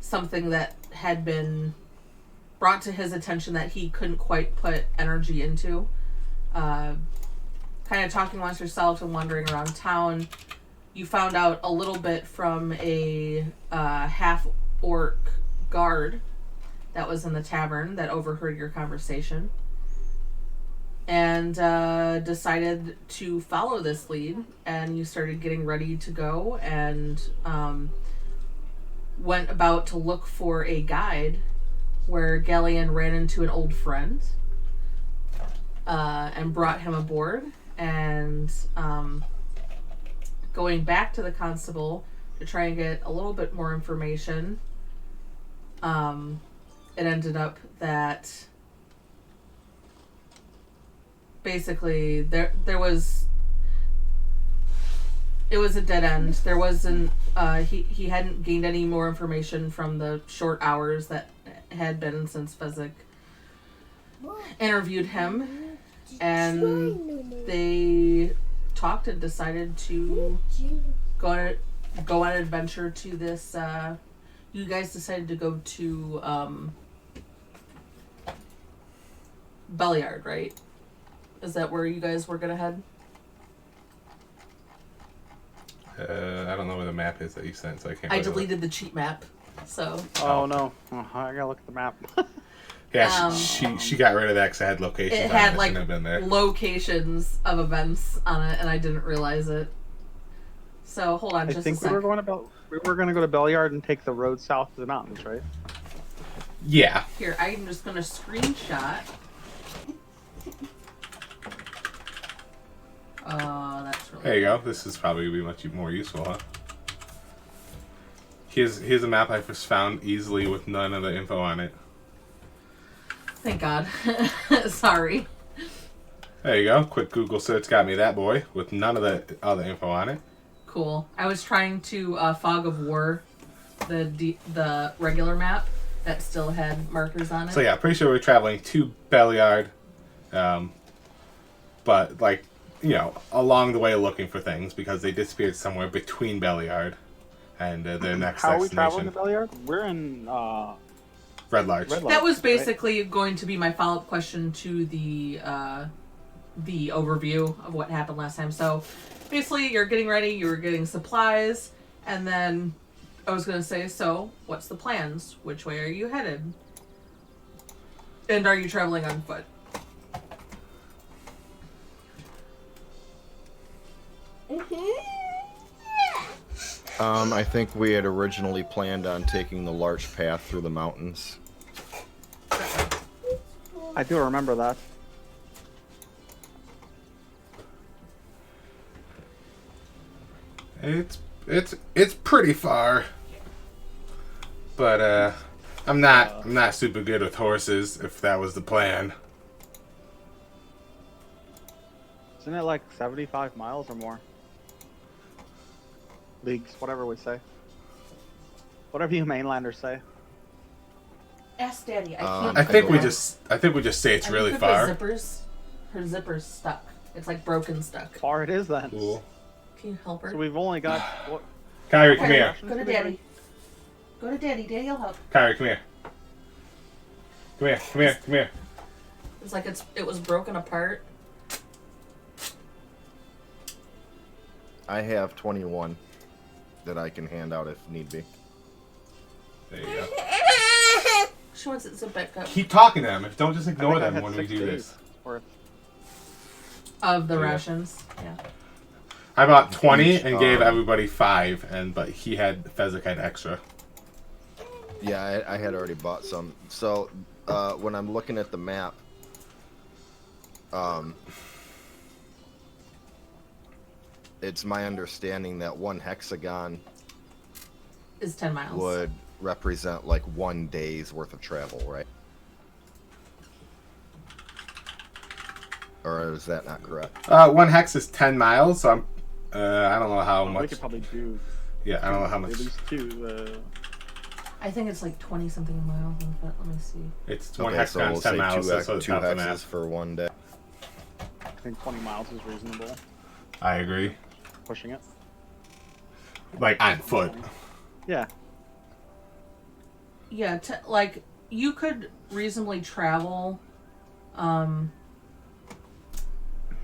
something that had been brought to his attention that he couldn't quite put energy into. Kind of talking amongst yourselves and wandering around town, you found out a little bit from a half-orc guard that was in the tavern that overheard your conversation and decided to follow this lead, and you started getting ready to go and went about to look for a guide where Galleon ran into an old friend and brought him aboard, and going back to the constable to try and get a little bit more information, it ended up that basically it was a dead end. There wasn't he hadn't gained any more information from the short hours that had been since Fezzik interviewed him, and they talked and decided to go on an adventure to this. You guys decided to go to Belliard, right? Is that where you guys were gonna head? I don't know where the map is that you sent, so I can't. I deleted the cheat map, so. Oh no! I gotta look at the map. Yeah, she got rid of that because it had locations. It had on it. like Have been there. locations of events on it, and I didn't realize it. So hold on, just a sec. we were going to go to Belliard and take the road south to the mountains, right? Yeah. Here, I'm just gonna screenshot. That's really. There you go. This is probably gonna be much more useful, huh? Here's a map I just found easily with none of the info on it. Thank God. Sorry. There you go. Quick Google search got me that boy with none of the other info on it. Cool. I was trying to Fog of War, the regular map that still had markers on it. So yeah, pretty sure we're traveling to Belliard, but like along the way looking for things because they disappeared somewhere between Belliard and their next How are we destination. traveling to Belliard? We're in Red Larch. That was basically going to be my follow-up question to the overview of what happened last time. So basically, you're getting ready, you were getting supplies, and then I was going to say, so what's the plans? Which way are you headed? And are you traveling on foot? I think we had originally planned on taking the Larch Path through the mountains. I do remember that. It's pretty far, but I'm not super good with horses. If that was the plan. Isn't it like 75 miles or more? Leagues, whatever we say. Whatever you mainlanders say. Ask Daddy. I can't. I think we just say it's really far. Her zipper's stuck. It's like broken stuck. Far it is then. Cool. Can you help her? So we've only got what? Kyrie, come here. Go to Daddy. Go to Daddy. Daddy'll help. Kyrie, come here. Come here. Come here. Come here. It's like it was broken apart. I have 21 that I can hand out if need be. There you go. She wants it zipped back up. Keep talking to them. Don't just ignore I them had when we 6 do days this. worth. Of the Yeah. rations. Yeah. I bought 20 Each, and gave everybody 5, but Fezzik had extra. Yeah, I had already bought some. So when I'm looking at the map, it's my understanding that one hexagon Is 10 miles. would represent like 1 day's worth of travel, right? Or is that not correct? 1 hex is 10 miles, so I don't know how We much. could probably do. Yeah, I don't know how much. At least 2. I think it's like 20 something a mile, but let me see. It's 1 Okay, so hexagon, we'll 10 say miles. two, So it's two half the hexes map. for 1 day. I think 20 miles is reasonable. I agree. Pushing it. Like on foot. Yeah. Yeah, like you could reasonably travel.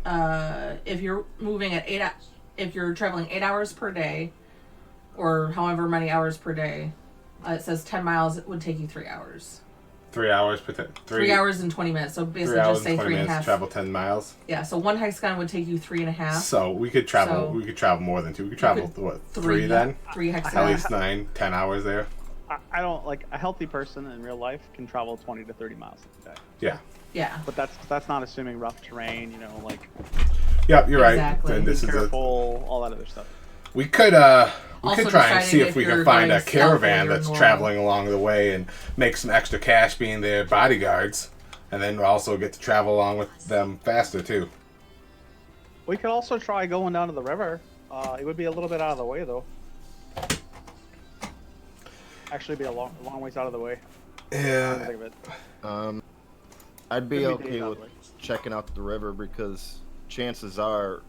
If you're moving at if you're traveling 8 hours per day, or however many hours per day, it says 10 miles. It would take you 3 hours. 3 hours per 3 hours and 20 minutes. So basically, 3 hours just say and 20 3.5. minutes to travel 10 miles. Yeah. So one hexagon would take you 3.5. So we could travel. So- We could travel more than 2. We could travel what 3 then? 3 At hexagons. least 9, 10 hours there. I don't like a healthy person in real life can travel 20 to 30 miles a day. Yeah. Yeah. But that's not assuming rough terrain, you know, like Yep, you're Exactly. right. And this be is careful, all that other stuff. we could Also try and see deciding if if we can you're find a going caravan stealthy or that's normal. traveling along the way and make some extra cash being their bodyguards, and then also get to travel along with them faster too. We could also try going down to the river. It would be a little bit out of the way though. Actually, be a long ways out of the way. Yeah. Think of it. I'd be Could be okay days with out of checking out the river because chances are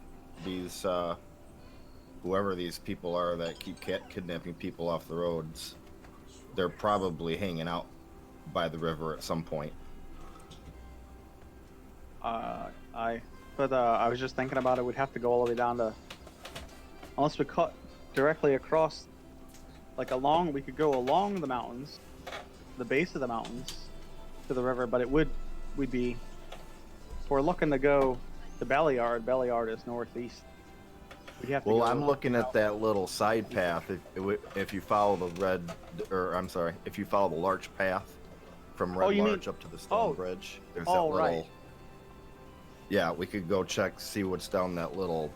these whoever these people are that keep kidnapping people off the roads, they're probably hanging out by the river at some point. I was just thinking about it. We'd have to go all the way down to, unless we cut directly across, like along. We could go along the mountains, the base of the mountains, to the river. But we'd be. If we're looking to go to Belliard. Belliard is northeast. We'd have to Well, go I'm looking at south. that little side path. If you follow if you follow the larch path from Red you mean- Larch up to the Stone Bridge, there's that Oh, little. right. Yeah, we could go see what's down that little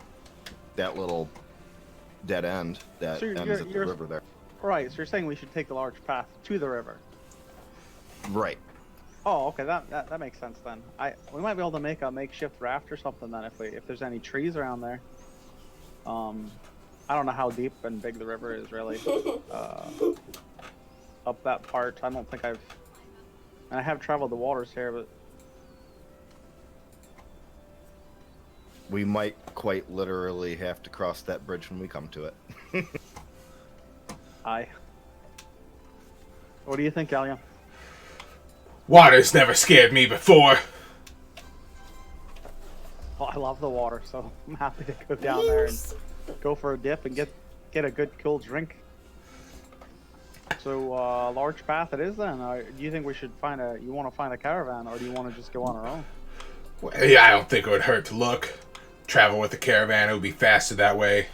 dead end that So ends you're- at the you're- river there. Right. So you're saying we should take the large path to the river. Right. Oh, okay. That makes sense then. We might be able to make a makeshift raft or something then if there's any trees around there. I don't know how deep and big the river is really. Up that part, I don't think and I have traveled the waters here, but We might quite literally have to cross that bridge when we come to it. what do you think, Gallium? Water's never scared me before. Well, I love the water, so I'm happy to go down there and go for a dip and get a good cool drink. So, large path it is then. Do you think we should you want to find a caravan, or do you want to just go on our own? Well, yeah, I don't think it would hurt to look. Travel with the caravan, it would be faster that way.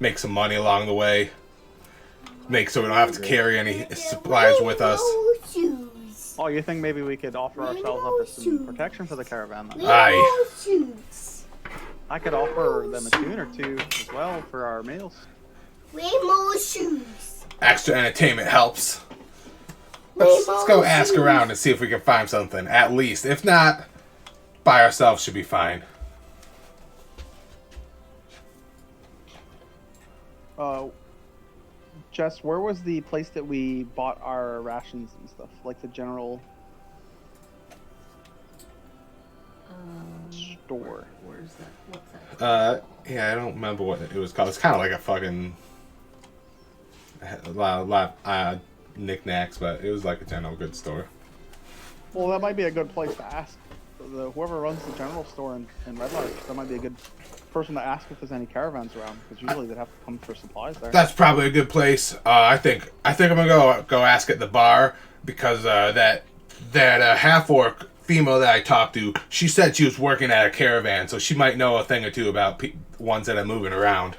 Make some money along the way. Make so we don't have to carry any supplies with us. Oh, you think maybe we could offer ourselves up as some protection for the caravan then? Aye. I could offer them a tune or two as well for our meals. Rainbow shoes. Extra entertainment helps. Let's go ask around and see if we can find something, at least. If not, by ourselves should be fine. Jess, where was the place that we bought our rations and stuff? Like the general store. Where's that? What's that? Yeah, I don't remember what it was called. It's kind of like a fucking... a lot of knickknacks, but it was like a general goods store. Well, that might be a good place to ask. Whoever runs the general store in Red Larch, that might be a good person to ask if there's any caravans around, because usually they'd have to come for supplies there. That's probably a good place. I think I'm gonna go ask at the bar, because that half orc female that I talked to, she said she was working at a caravan, so she might know a thing or two about ones that are moving around.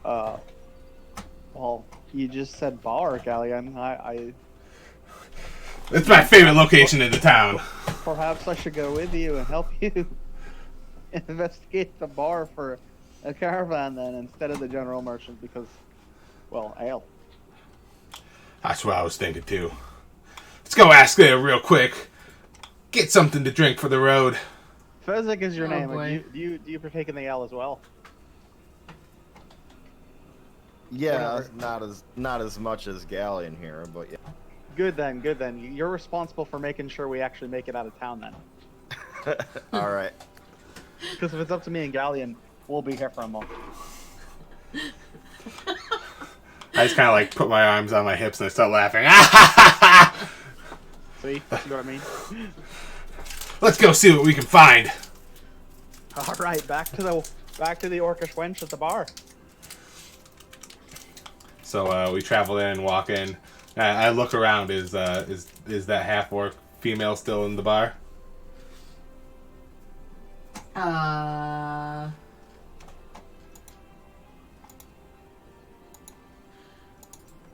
Well, you just said bar, Galleon. It's my favorite location in the town. Perhaps I should go with you and help you investigate the bar for a caravan then, instead of the general merchant, because, well, ale. That's what I was thinking too. Let's go ask there real quick. Get something to drink for the road. Fezzik is your Oh, name. boy. Do you partake in the ale as well? Yeah, Whatever. not as much as Galleon here, but yeah. Good then. You're responsible for making sure we actually make it out of town then. All right. Because if it's up to me and Galleon, we'll be here for a month. I just kind of like put my arms on my hips and I start laughing. See what I mean? Let's go see what we can find. All right, back to the orcish wench at the bar. So we travel in, walk in. I look around. Is that half orc female still in the bar?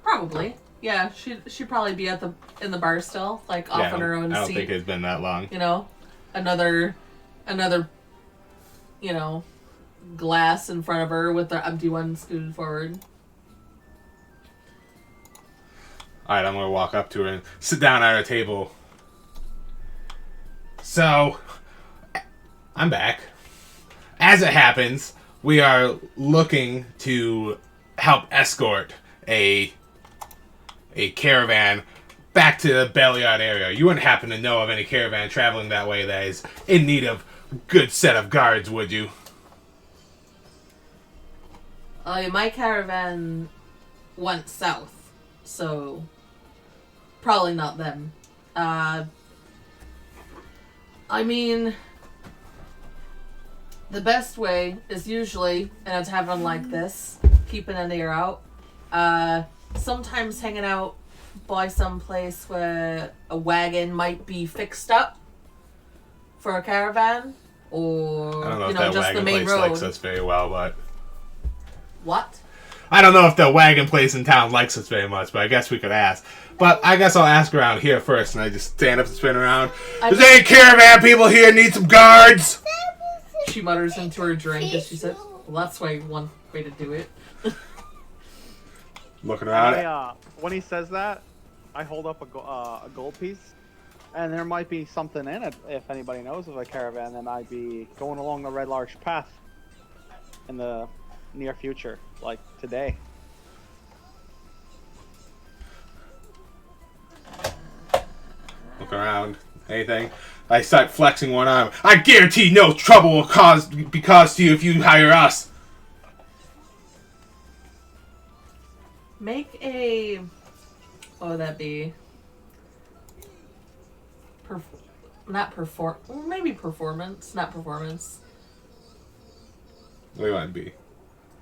Probably. Yeah, she'd probably be in the bar still, like off on her own I don't seat. think it's been that long. You know, another, glass in front of her with the empty one scooted forward. All right, I'm gonna walk up to her and sit down at her table. So, I'm back. As it happens, we are looking to help escort a caravan back to the Beliard area. You wouldn't happen to know of any caravan traveling that way that is in need of a good set of guards, would you? My caravan went south, so probably not them. I mean, the best way is usually in a tavern like this, keeping an ear out. Sometimes hanging out by some place where a wagon might be fixed up for a caravan, or I don't know if that just the wagon main place road. likes us very well, but What? I don't know if the wagon place in town likes us very much, but I guess we could ask. But I guess I'll ask around here first, and I just stand up and spin around. Does any caravan people here need some guards? She mutters into her drink as she said, "Well, that's one way to do it." Looking around. When he says that, I hold up a gold piece, and there might be something in it. If anybody knows of a caravan that might be going along the Red Larch Path in the near future, like today. Look around. Anything? I start flexing one arm. I guarantee no trouble will be caused to you if you hire us. Make a... What would that be? Maybe performance. Not performance. What do you want to be?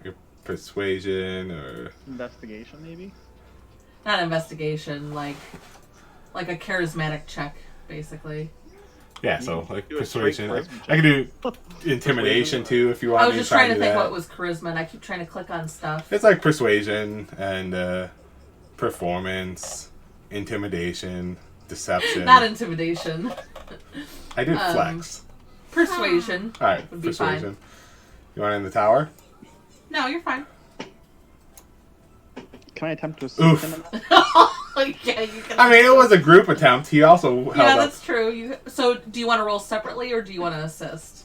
Your persuasion or... Investigation, maybe? Not investigation, like a charismatic check, basically. Yeah, so like Do a straight persuasion. charisma I can do intimidation too if you want I was me just to try trying to do think that. what was charisma, and I keep trying to click on stuff. It's like persuasion and performance, intimidation, deception. Not intimidation. I did flex. Persuasion. All right, would be persuasion. You want it in the tower? No, you're fine. Can I attempt to assist Oof. him in that? Yeah, you can. I mean, it was a group attempt. He also held Yeah, up. that's true. So, do you want to roll separately, or do you want to assist?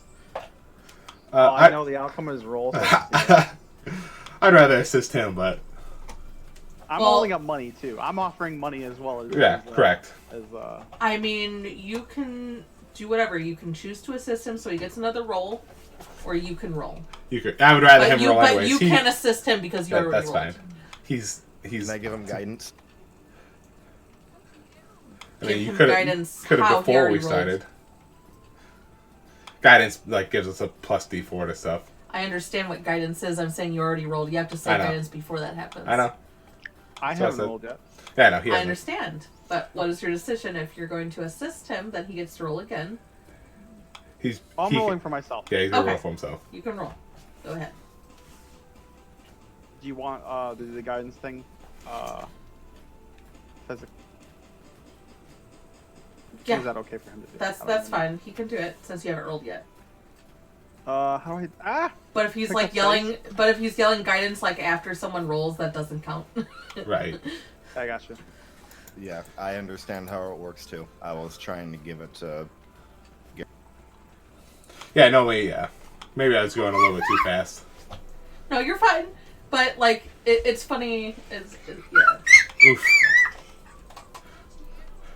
I know the outcome is roll. So I'd rather assist him, but I'm Well- holding up money too. I'm offering money as well as yeah, correct. I mean, you can do whatever. You can choose to assist him, so he gets another roll, or you can roll. You could. I would rather him roll But anyways. you can assist him because you already That's rolled. fine. He's. Can I give him guidance? I mean, Give you him could guidance have how he before already we rolled. started. Guidance like gives us a plus D4 to stuff. I understand what guidance is. I'm saying you already rolled. You have to say I know. guidance before that happens. I know. I So I haven't said- rolled yet. Yeah, no, he I hasn't. understand. But what is your decision? If you're going to assist him, then he gets to roll again. I'm he- rolling for myself. Yeah, he's gonna Okay. roll for himself. You can roll. Go ahead. Do you want the guidance thing? Says it, Yeah, Is that okay for him to do? that's I don't know. fine. He can do it since you haven't rolled yet. How do I? But if he's Pick like up yelling, but if he's yelling guidance like after someone rolls, that doesn't count. Right. I got you. Yeah, I understand how it works too. I was trying to give it to. Yeah, no way. Yeah, maybe I was going a little bit too fast. No, you're fine. But like, it's funny. Yeah. Oof.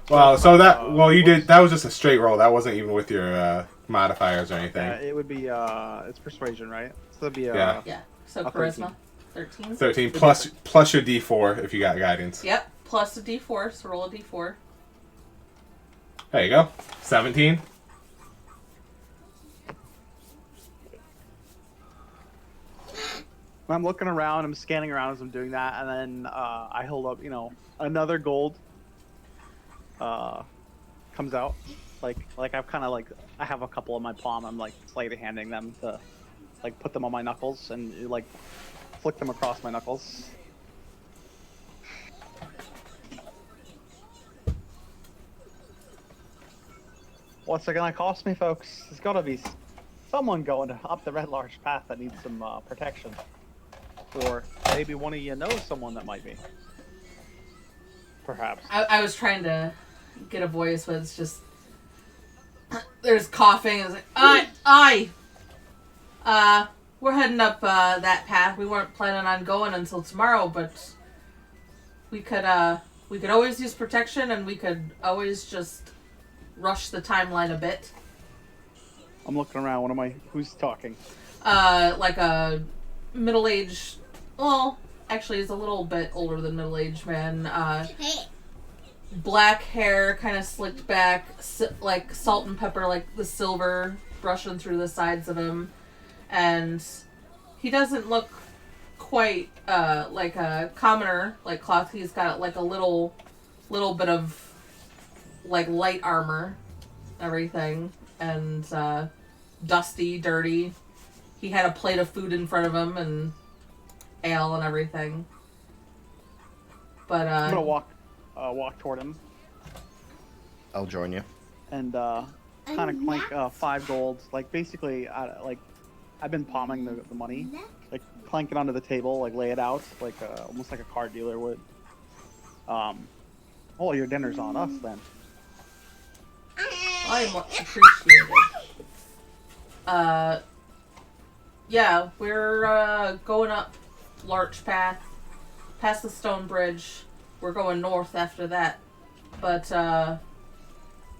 Well, so you did. That was just a straight roll. That wasn't even with your modifiers or anything. It would be it's persuasion, right? So it'd be Yeah. Yeah. So A charisma. 13. 13 plus your D4 if you got guidance. Yep, plus a D4, so roll a D4. There you go. 17. I'm looking around, I'm scanning around as I'm doing that, and then I hold up, another gold comes out. Like I've kind of I have a couple in my palm. I'm like slightly handing them to put them on my knuckles and flick them across my knuckles. What's it gonna cost me, folks? There's gotta be someone going up the Red Large Path that needs some protection. Or maybe one of you knows someone that might be. Perhaps. I was trying to get a voice, but it's just... There's coughing. It's like, we're heading up that path. We weren't planning on going until tomorrow, but we could always use protection, and we could always just rush the timeline a bit. I'm looking around. Who's talking? Like a middle-aged... Well, actually, he's a little bit older than middle-aged man. Black hair, kind of slicked back, like salt and pepper, like the silver brushing through the sides of him. And he doesn't look quite like a commoner, like Cloth. He's got like a little bit of like light armor, everything, and dusty, dirty. He had a plate of food in front of him and ale and everything. But I'm gonna walk toward him I'll join you. and kind of clank 5 gold. Like basically, I've been palming the money, like clank it onto the table, like lay it out, like almost like a car dealer would. Oh, your dinner's on us then. I'm appreciated. Yeah, we're going up Larch Path, past the stone bridge. We're going north after that. But,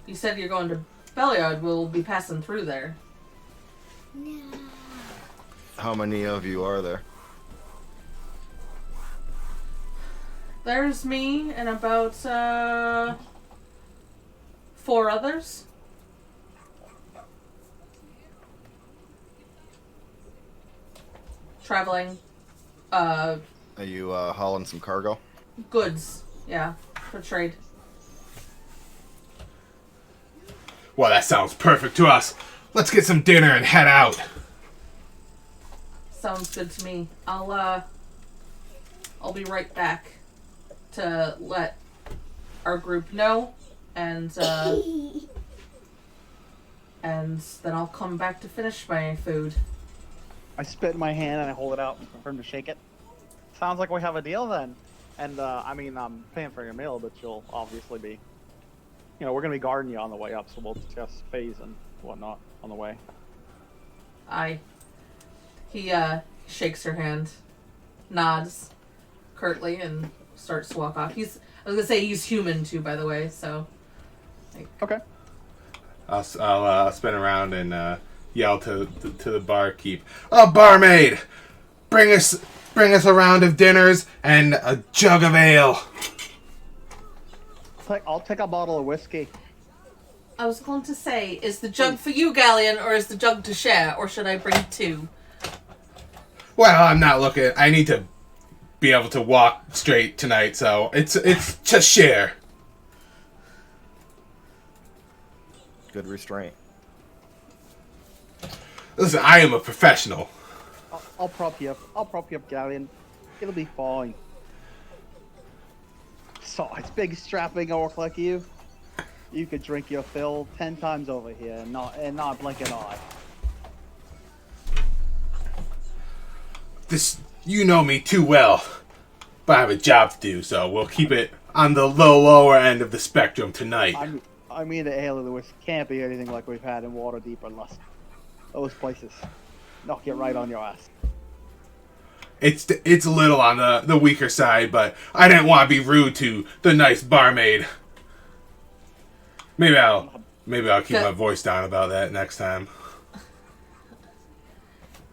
you said you're going to Beliard. We'll be passing through there. How many of you are there? There's me and about, 4 others. Traveling, Are you hauling some cargo? goods. Yeah, for trade. Well, that sounds perfect to us. Let's get some dinner and head out. Sounds good to me. I'll be right back to let our group know, and then I'll come back to finish my food. I spit in my hand and I hold it out for him to shake it. Sounds like we have a deal then. And I mean, I'm paying for your meal, but you'll obviously be, we're gonna be guarding you on the way up, so we'll discuss phase and whatnot on the way. He shakes her hand, nods curtly, and starts to walk off. I was gonna say he's human too, by the way. So. Okay. I'll spin around and yell to the barkeep. Oh, barmaid, bring us a round of dinners and a jug of ale. I'll take a bottle of whiskey. I was going to say, is the jug for you, Galleon, or is the jug to share, or should I bring 2? Well, I'm not looking. I need to be able to walk straight tonight, so it's just share. Good restraint. Listen, I am a professional. I'll prop you up. I'll prop you up, Galleon. It'll be fine. So, it's big strapping orc like you. You could drink your fill 10 times over here and not blink an eye. You know me too well, but I have a job to do, so we'll keep it on the lower end of the spectrum tonight. I mean, the ale of the whiskey can't be anything like we've had in Waterdeep or Lust. Those places knock you right on your ass. It's a little on the weaker side, but I didn't want to be rude to the nice barmaid. Maybe I'll keep my voice down about that next time.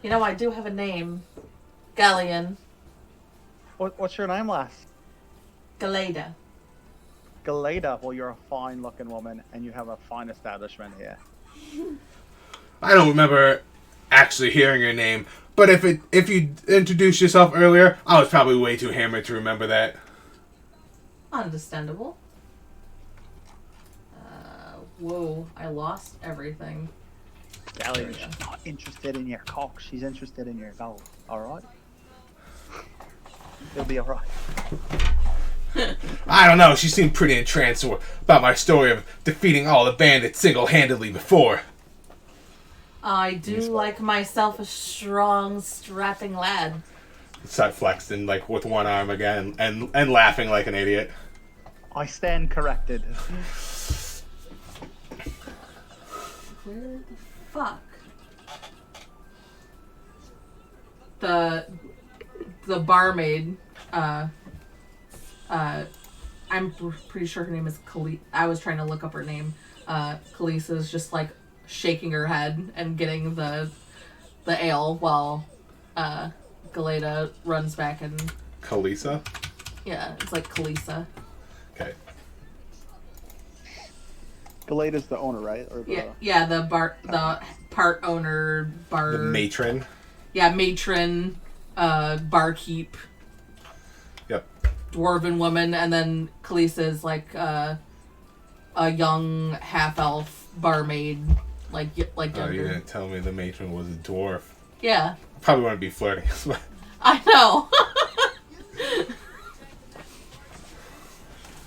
I do have a name. Galleon. What's your name, lass? Galeda. Galeda. Well, you're a fine-looking woman, and you have a fine establishment here. I don't remember actually hearing your name, but if you introduced yourself earlier, I was probably way too hammered to remember that. Understandable. Whoa, I lost everything. Gallia, she's not interested in your cock. She's interested in your gold. All right. You'll be all right. I don't know, she seemed pretty entranced about my story of defeating all the bandits single-handedly before. I do like myself a strong, strapping lad. Start flexing like with one arm again and laughing like an idiot. I stand corrected. Where the fuck? The barmaid, I'm pretty sure her name is Khaleesi. I was trying to look up her name. Khaleesi is just like shaking her head and getting the ale while Galeda runs back and Kalisa? yeah, it's like Khaleesi. Okay. Galeda's the owner, right? Or the... Yeah, the part owner, bar. The matron. Yeah, matron, barkeep, Yep. dwarven woman, and then Khaleesi is like a young half elf barmaid, like Oh, you younger. didn't tell me the matron was a dwarf. Yeah, Probably wouldn't be flirting. I know.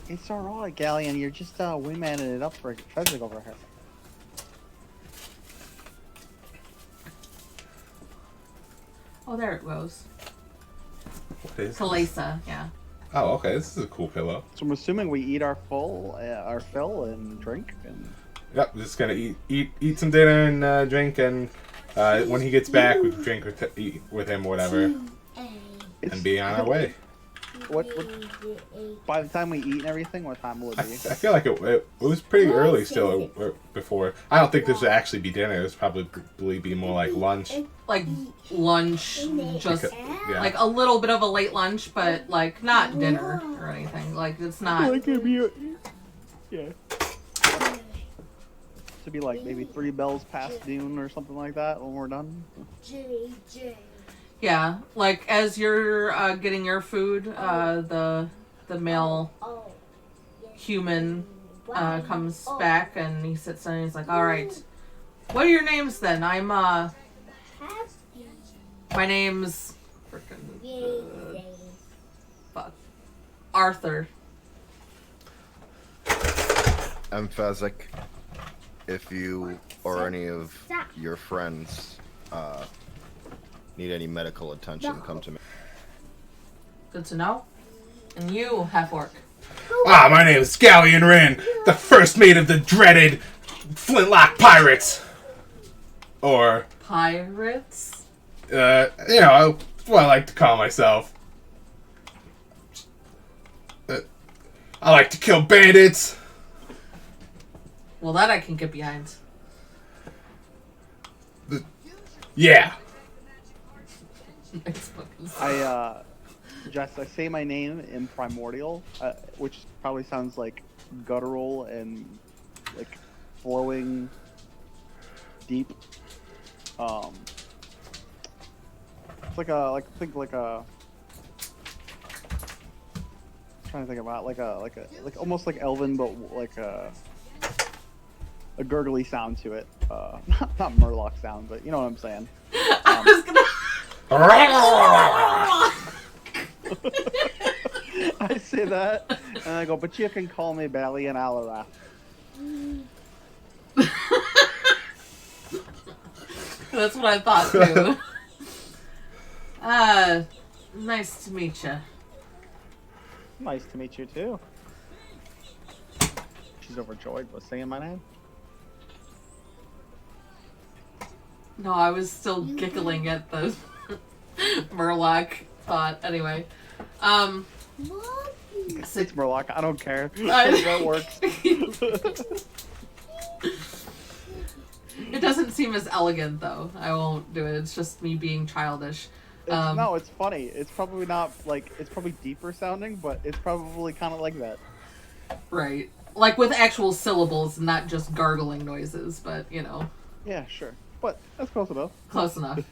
It's alright, Galleon. You're just wingmanning it up for Frederick over here. Oh, there it goes. What is this? Khaleesi, yeah. Oh, okay. This is a cool pillow. So I'm assuming we eat our fill and drink and. Yep, just gonna eat some dinner and drink, and when he gets back, we can drink or eat with him, whatever, and be on our way. What? By the time we eat and everything, what time will it I be? feel like it was pretty early still before. I don't think this would actually be dinner. This would probably be more like lunch. Like lunch, just Yeah. like a little bit of a late lunch, but like not dinner or anything. Like it's not. Yeah. To be like maybe 3 bells past noon or something like that when we're done. Yeah, like as you're getting your food, the male human comes back and he sits down and he's like, "All right, what are your names then? I'm my name's frickin' fuck Arthur." I'm Fezzik. If you or any of your friends need any medical attention, come to me. Good to know. And you, half-orc. Ah, my name is Galleon Wren, the first mate of the dreaded Flintlock Pirates. Or, Pirates? what I like to call myself. I like to kill bandits. Well, that I can get behind. Yeah. Jess, I say my name in primordial, which probably sounds like guttural and like flowing deep. It's like a I'm trying to think about like almost like elven, but like a gurgly sound to it. Not Murloc sound, but you know what I'm saying. I was gonna. I say that, and I go, but you can call me Bally and Alara. That's what I thought too. Nice to meet you. Nice to meet you too. She's overjoyed with saying my name. No, I was still giggling at the Murloc thought. Anyway, It's Murloc. I don't care. I- That works. It doesn't seem as elegant though. I won't do it. It's just me being childish. No, it's funny. It's probably not like it's probably deeper sounding, but it's probably kind of like that. Right. Like with actual syllables, not just gargling noises, but you know, Yeah, sure. But that's close enough. close enough.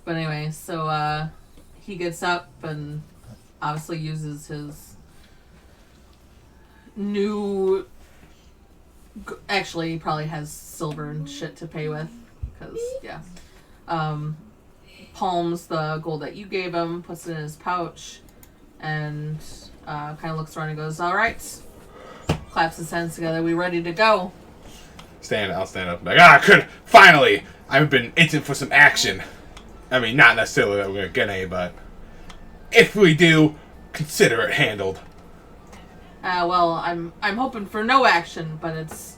But anyway, so he gets up and obviously uses his new. Actually, he probably has silver and shit to pay with, because yeah. Palms the gold that you gave him, puts it in his pouch, and kind of looks around and goes, "All right." Claps his hands together. We ready to go? I'll stand up. Like, good. Finally, I've been itching for some action. I mean, not necessarily that we're gonna get any, but if we do, consider it handled. Well, I'm hoping for no action, but it's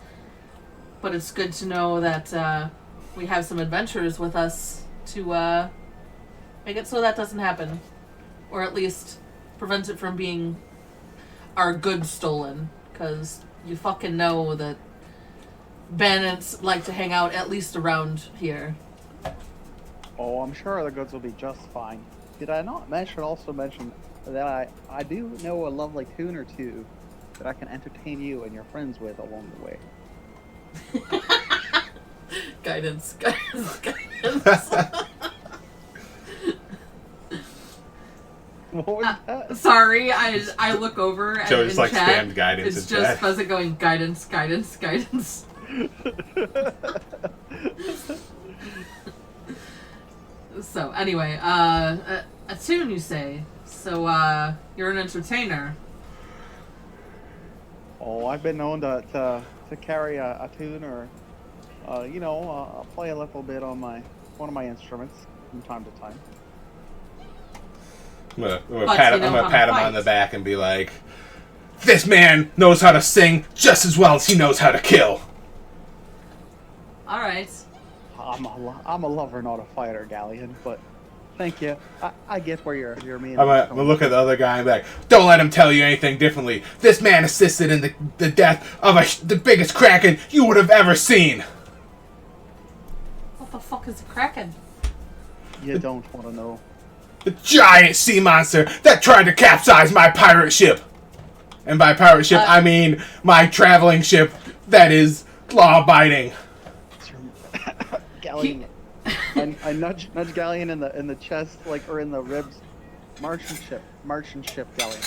good to know that we have some adventurers with us to make it so that doesn't happen, or at least prevent it from being our goods stolen. Because you fucking know that bandits like to hang out at least around here. Oh, I'm sure the goods will be just fine. Did I not also mention that I do know a lovely tune or two that I can entertain you and your friends with along the way? Guidance. What was that? Sorry, I look over and Joe in just like chat, spammed guidance it's in just chat. Fuzzy going guidance. So anyway, a tune you say. So you're an entertainer. Oh, I've been known to carry a tune or, play a little bit on one of my instruments from time to time. I'm gonna But pat you him. know I'm gonna how pat to him on fight. the back and be like, "This man knows how to sing just as well as he knows how to kill." All right. I'm a lover, not a fighter, Galleon. But thank you. I get where you're meaning. I'm gonna look at the other guy and be like, "Don't let him tell you anything differently. This man assisted in the death of the biggest kraken you would have ever seen." What the fuck is a kraken? You don't want to know. The giant sea monster that tried to capsize my pirate ship. And by pirate ship, I mean my traveling ship that is law-abiding. Galleon. I nudge Galleon in the chest, or in the ribs. Martian ship, Galleon.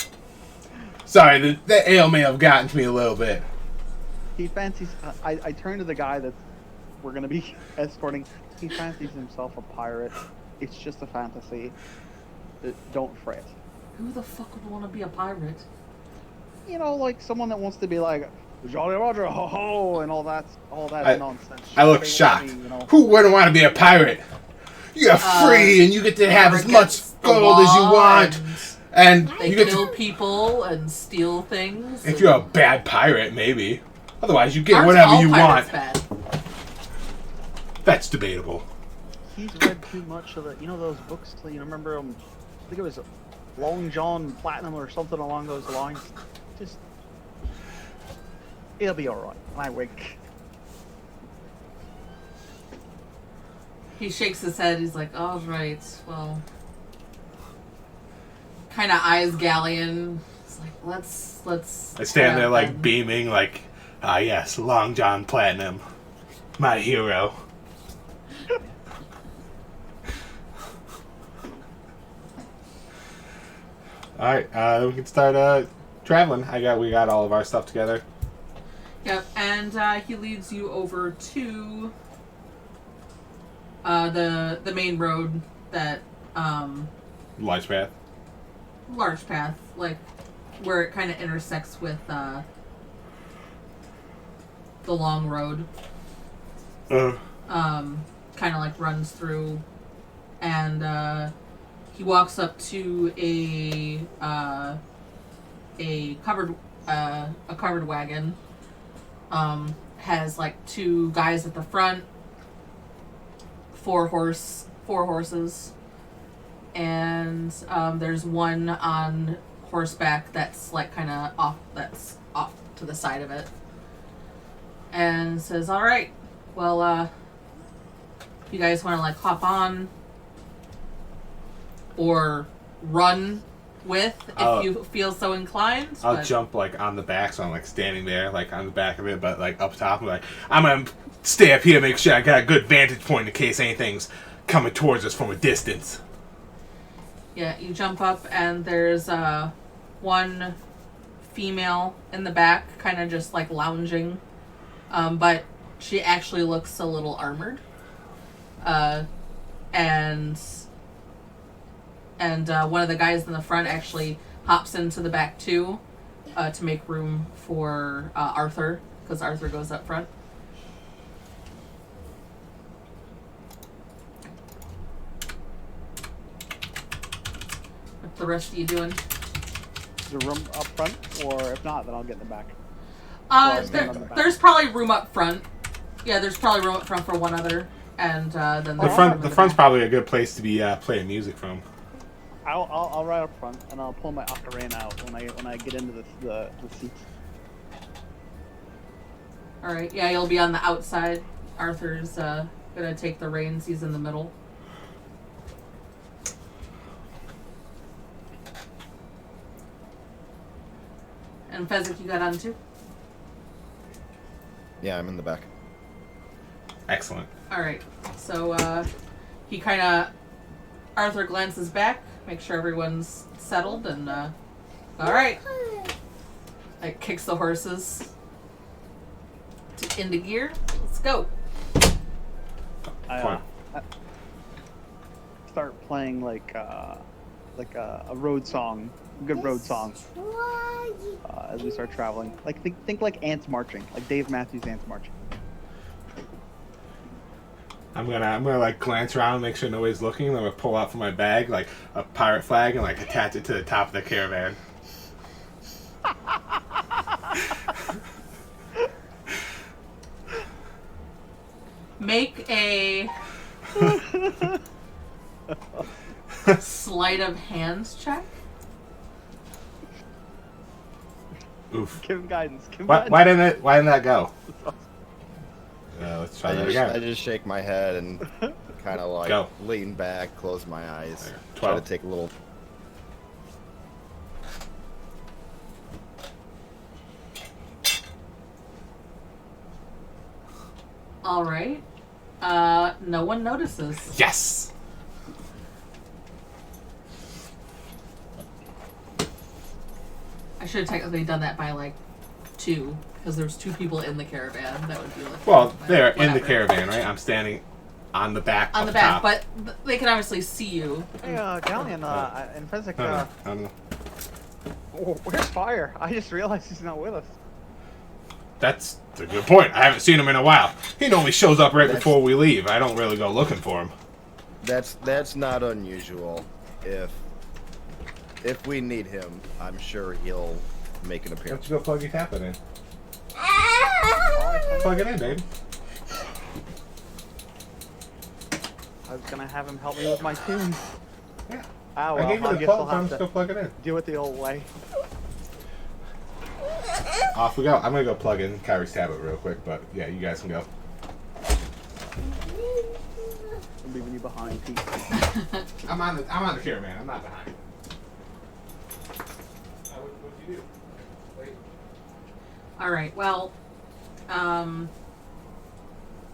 Sorry, the ale may have gotten to me a little bit. He fancies. I turn to the guy that we're gonna be escorting. He fancies himself a pirate. It's just a fantasy. Don't fret. Who the fuck would want to be a pirate? Like someone that wants to be like Jolly Roger, ho ho, and all that nonsense. I look They shocked. wanna be, Who wouldn't want to be a pirate? You're free and you get to have as much gold as you want. And They you get kill to, people and steal things. if you're a bad pirate, maybe. Otherwise, you get Aren't whatever all you pirates want. Bad? That's debatable. He's read too much of those books. Remember I think it was Long John Platinum or something along those lines. Just it'll be all right. And I wink. He shakes his head. He's like, "All right, well." Kind of eyes Galleon. It's like, let's. I stand there like then. beaming, like, ah yes, Long John Platinum, my hero. All right, we can start traveling. We got all of our stuff together. Yep, and he leads you over to the main road that Large path. large path, like where it kind of intersects with the long road. Kind of like runs through, and he walks up to a covered wagon. Has like two guys at the front, four horses, and there's one on horseback that's like kind of off to the side of it, and says, "All right, well, you guys want to like hop on or run with if you feel so inclined. I'll but- jump like on the back, so I'm like standing there, like on the back of it, but like up top. I'm like, I'm gonna stay up here, make sure I got a good vantage point in case anything's coming towards us from a distance. Yeah, you jump up and there's one female in the back, kind of just like lounging, but she actually looks a little armored. And one of the guys in the front actually hops into the back too, to make room for Arthur, because Arthur goes up front. What's the rest of you doing? Is there room up front, or if not, then I'll get in the back. There's probably room up front. Yeah, there's probably room up front for one other, and then The front's probably a good place to be playing music from. I'll ride up front and I'll pull my ocarina out when I get into the seats. All right. Yeah, you'll be on the outside. Arthur's gonna take the reins. He's in the middle. And Fezzik, you got on too? Yeah, I'm in the back. Excellent. All right. So he kind of Arthur glances back, make sure everyone's settled, and all right. Like kicks the horses into gear. Let's go. I start playing like a road song, a good road song, as we start traveling. Like think like ants marching, like Dave Matthews Ants Marching. I'm gonna like glance around, make sure nobody's looking. Then I'm gonna pull out from my bag like a pirate flag and like attach it to the top of the caravan. Make a sleight of hand check. Oof. Give him guidance. Give him Why guidance. didn't that go? Let's try that I again. just shake my head and kind of like Go. lean back, close my eyes, There. try 12. to take a little. All right. No one notices. Yes. I should have technically done that by like 2, because there's 2 people in the caravan. That would be like. Well, they're in the whatever. caravan, right? I'm standing on the back. On the up back, top. but they can obviously see you. Hey, Galleon, and Fezzik, I don't know. where's Fire? I just realized he's not with us. That's a good point. I haven't seen him in a while. He normally shows up right before we leave. I don't really go looking for him. That's not unusual. If we need him, I'm sure he'll make an Why don't appearance. you go plug your tablet in? Plug it in, baby. I was gonna have him help me with my tune. Yeah. Oh, I well, gave you I the guess I'll plug. I'm have just to go plug it in. do it the old way. Off we go. I'm gonna go plug in Kyrie's tablet real quick, but yeah, you guys can go. I'm leaving you behind, Pete. I'm on the caravan. I'm not behind. What'd you do? Wait. All right. Well,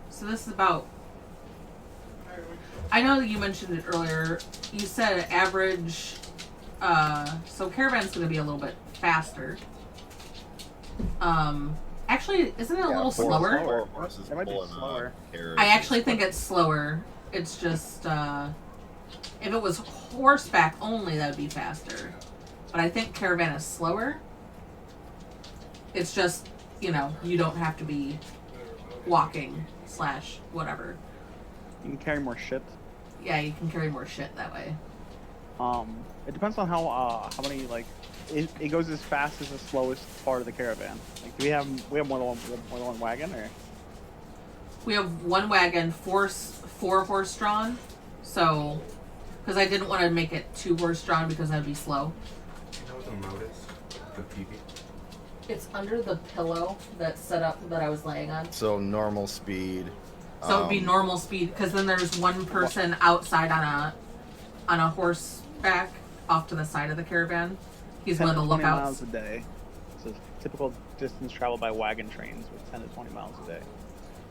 so this is about. I know that you mentioned it earlier. You said average. So caravan's going to be a little bit faster. Actually, isn't it a little slower? slower. Horses It might be pulling a slower. carriage I and actually stuff. think it's slower. It's just if it was horseback only, that would be faster. But I think caravan is slower. It's just, you don't have to be walking / whatever. You can carry more shit. Yeah, you can carry more shit that way. It depends on how many like it goes as fast as the slowest part of the caravan. Like, do we have more than one wagon, or We have one wagon, four horse drawn. So, because I didn't want to make it 2 horse drawn because that'd be slow. You know what the remote is? The TV. It's under the pillow that's set up that I was laying on. So normal speed, So it'd be normal speed, because then there's one person outside on a horseback off to the side of the caravan. He's 10 one of to the 20 lookouts. miles a day. So typical distance traveled by wagon trains with 10 to 20 miles a day.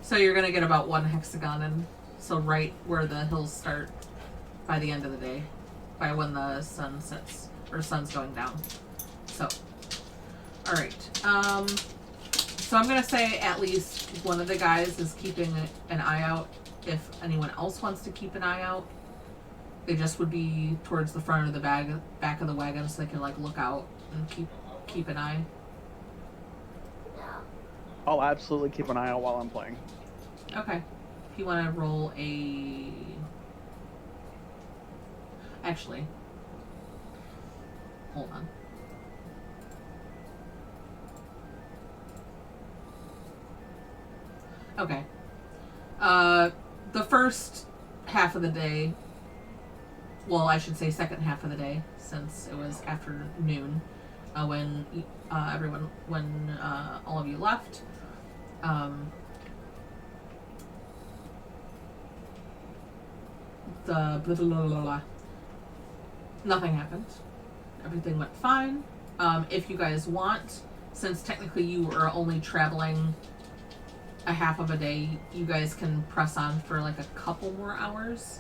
So you're gonna get about one hexagon in, so right where the hills start by the end of the day, by when the sun sets or sun's going down. So, all right. So I'm gonna say at least one of the guys is keeping an eye out. If anyone else wants to keep an eye out, they just would be towards the front of the back of the wagon, so they can like look out and keep an eye. I'll absolutely keep an eye out while I'm playing. Okay. If you want to roll a... Actually. Hold on. Okay. The first half of the day... Well, I should say second half of the day, since it was afternoon, when all of you left. The blah, blah, blah, blah, blah. Nothing happened. Everything went fine. If you guys want, since technically you are only traveling a half of a day, you guys can press on for like a couple more hours,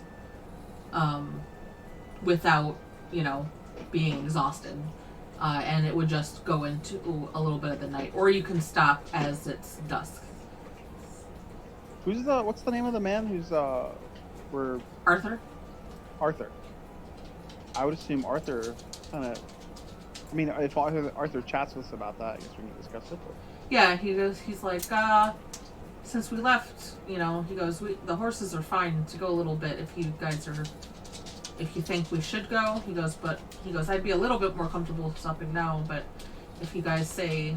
without, being exhausted. And it would just go into a little bit of the night, or you can stop as it's dusk. What's the name of the man who's we're Arthur? Arthur. I would assume Arthur kind of. I mean, if Arthur chats with us about that, I guess we can discuss it. But... Yeah, he's like, since we left, he goes, the horses are fine to go a little bit if you think we should go. He goes, I'd be a little bit more comfortable stopping now, but if you guys say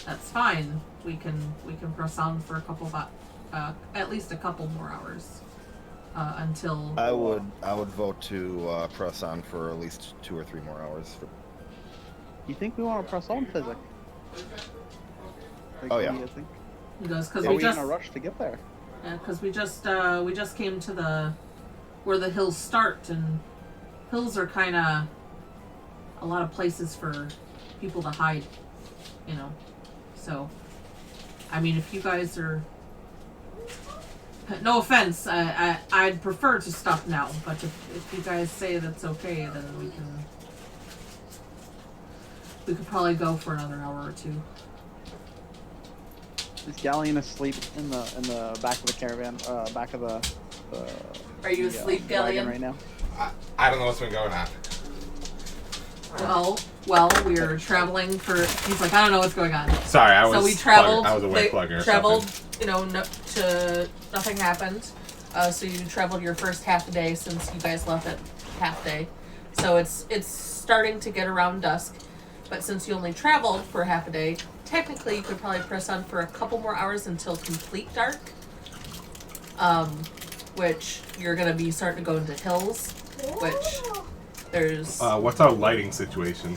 that's fine, we can press on for a couple of, at least a couple more hours, until... I would vote to press on for at least 2 or 3 more hours. You think we want to press on, Physic? Oh, yeah. You think? He goes, because Are we we just... in a rush to get there? Yeah, because we just came to where the hills start, and hills are kind of a lot of places for people to hide, So, I mean, if you guys are, no offense, I'd prefer to stop now, but if you guys say that's okay, then we could probably go for another hour or two. Is Galleon asleep in the back of the caravan? Back of the Are you asleep, wagon Galleon? right now? I don't know what's been going on. Well, we were traveling for. He's like, I don't know what's going on. Sorry, I was. So we traveled. I was away plugging or traveled. something. To nothing happened. So you traveled your first half a day since you guys left at half day. So it's starting to get around dusk, but since you only traveled for half a day, technically you could probably press on for a couple more hours until complete dark. Which you're gonna be starting to go into hills, which there's. What's our lighting situation?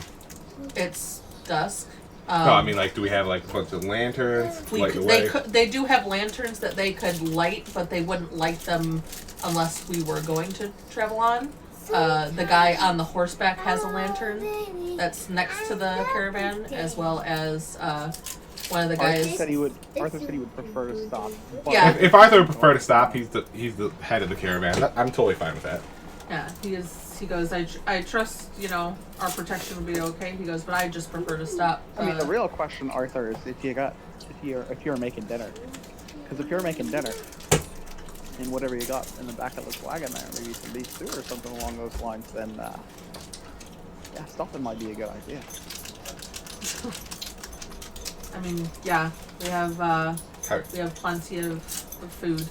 It's dusk. No, I mean, do we have a bunch of lanterns? They do have lanterns that they could light, but they wouldn't light them unless we were going to travel on. The guy on the horseback has a lantern that's next to the caravan, as well as one of the guys. Arthur said he would prefer to stop. But Yeah. If Arthur would prefer to stop, he's the head of the caravan. I'm totally fine with that. Yeah, he goes, I trust, our protection will be okay. He goes, but I just prefer to stop. I mean, the real question, Arthur, is if you're making dinner, because if you're making dinner, and whatever you got in the back of this wagon there, maybe some beef stew or something along those lines, then stopping might be a good idea. I mean, yeah, we have plenty of food.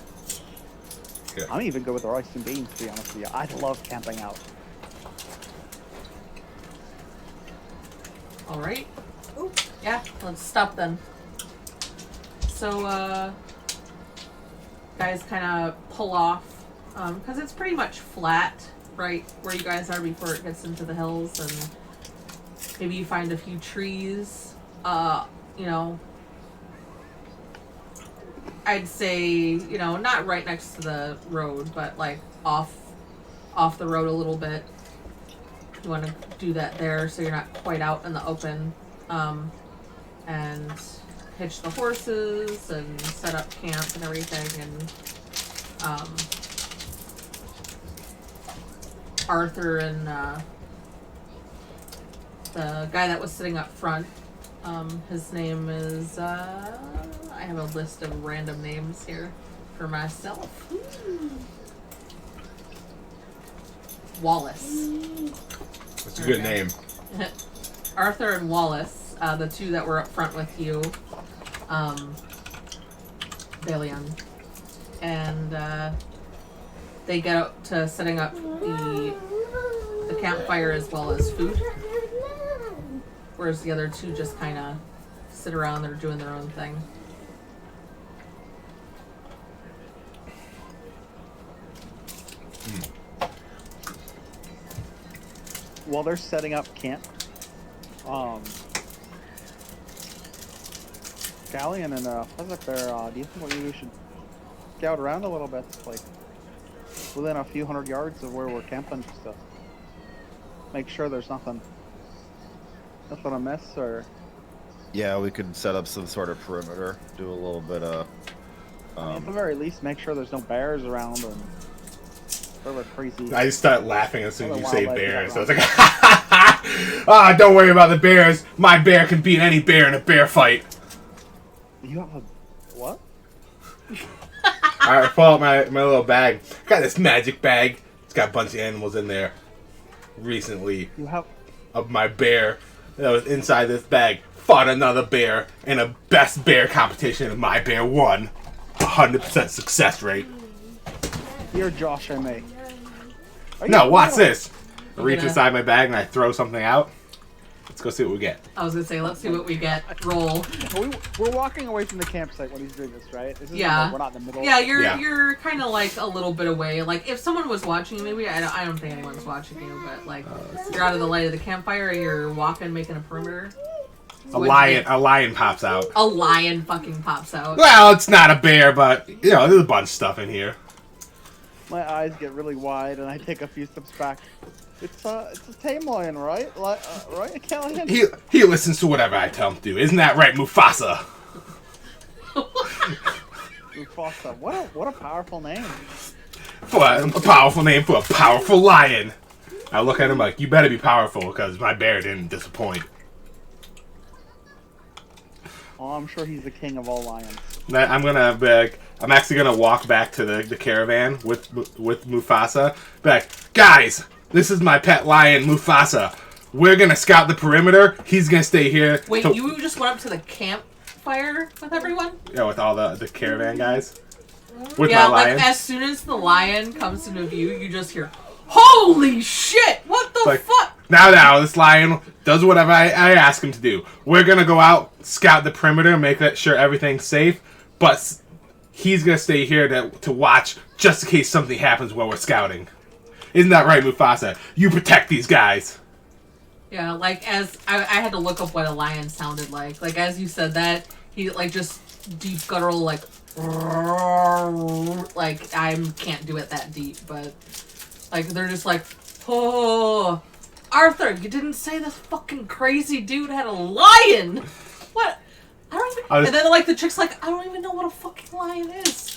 Yeah. I'm even good with the rice and beans, to be honest with you. I love camping out. All right. Yeah, let's stop then. So, guys kind of pull off, because it's pretty much flat, right, where you guys are before it gets into the hills, and maybe you find a few trees, I'd say, you know, not right next to the road, but like off the road a little bit. You want to do that there so you're not quite out in the open. And hitch the horses and set up camp and everything. And Arthur and the guy that was sitting up front, his name is, I have a list of random names here for myself. Wallace. That's a good name. Arthur and Wallace, the two that were up front with you, Balian. And they get up to setting up the campfire as well as food. Whereas the other two just kind of sit around, they're doing their own thing. While they're setting up camp, Galleon and Fezzik there, do you think maybe we should scout around a little bit, like within a few hundred yards of where we're camping, just to make sure there's nothing amiss, or? Yeah, we could set up some sort of perimeter, do a little bit of. At the very least, make sure there's no bears around and other crazy. I just start laughing as soon as you Other say wildlife bears. So around. it's like, ah, don't worry about the bears. My bear can beat any bear in a bear fight. You have a what? I pull out my little bag. Got this magic bag. It's got a bunch of animals in there. Recently, You have. of my bear that was inside this bag fought another bear in a best bear competition, and my bear won. 100% success rate. You're Josh and me. No, watch this. I reach gonna- inside my bag and I throw something out. Let's go see what we get. I was gonna say, let's see what we get. Roll. We're walking away from the campsite when he's doing this, right? This isn't Yeah. like we're not in the middle. Yeah, you're Yeah. you're kind of like a little bit away. Like if someone was watching you, maybe I don't think anyone's watching you, but like you're out of the light of the campfire and you're walking, making a perimeter. A lion pops out. A lion fucking pops out. Well, it's not a bear, but you know, there's a bunch of stuff in here. My eyes get really wide and I take a few steps back. It's a tame lion, right? Right, Callahan? He listens to whatever I tell him to do. Isn't that right, Mufasa? Mufasa. What a powerful name. A powerful name for a powerful lion. I look at him like, you better be powerful, because my bear didn't disappoint. Oh, I'm sure he's the king of all lions. I'm actually gonna walk back to the caravan with Mufasa. Be like, guys, this is my pet lion, Mufasa. We're gonna scout the perimeter. He's gonna stay here. Wait, you just went up to the campfire with everyone? Yeah, with all the caravan guys. With Yeah, my lion. like as soon as the lion comes into view, you just hear, "Holy shit! What the Like, fuck?" Now, this lion does whatever I ask him to do. We're gonna go out, scout the perimeter, make sure everything's safe, but he's gonna stay here to watch just in case something happens while we're scouting. Isn't that right, Mufasa? You protect these guys. Yeah, like as I had to look up what a lion sounded like. Like as you said that, he like just deep guttural like I can't do it that deep, but like they're just like, oh, Arthur, you didn't say this fucking crazy dude had a lion. What? I don't even. And then like the chick's like, I don't even know what a fucking lion is.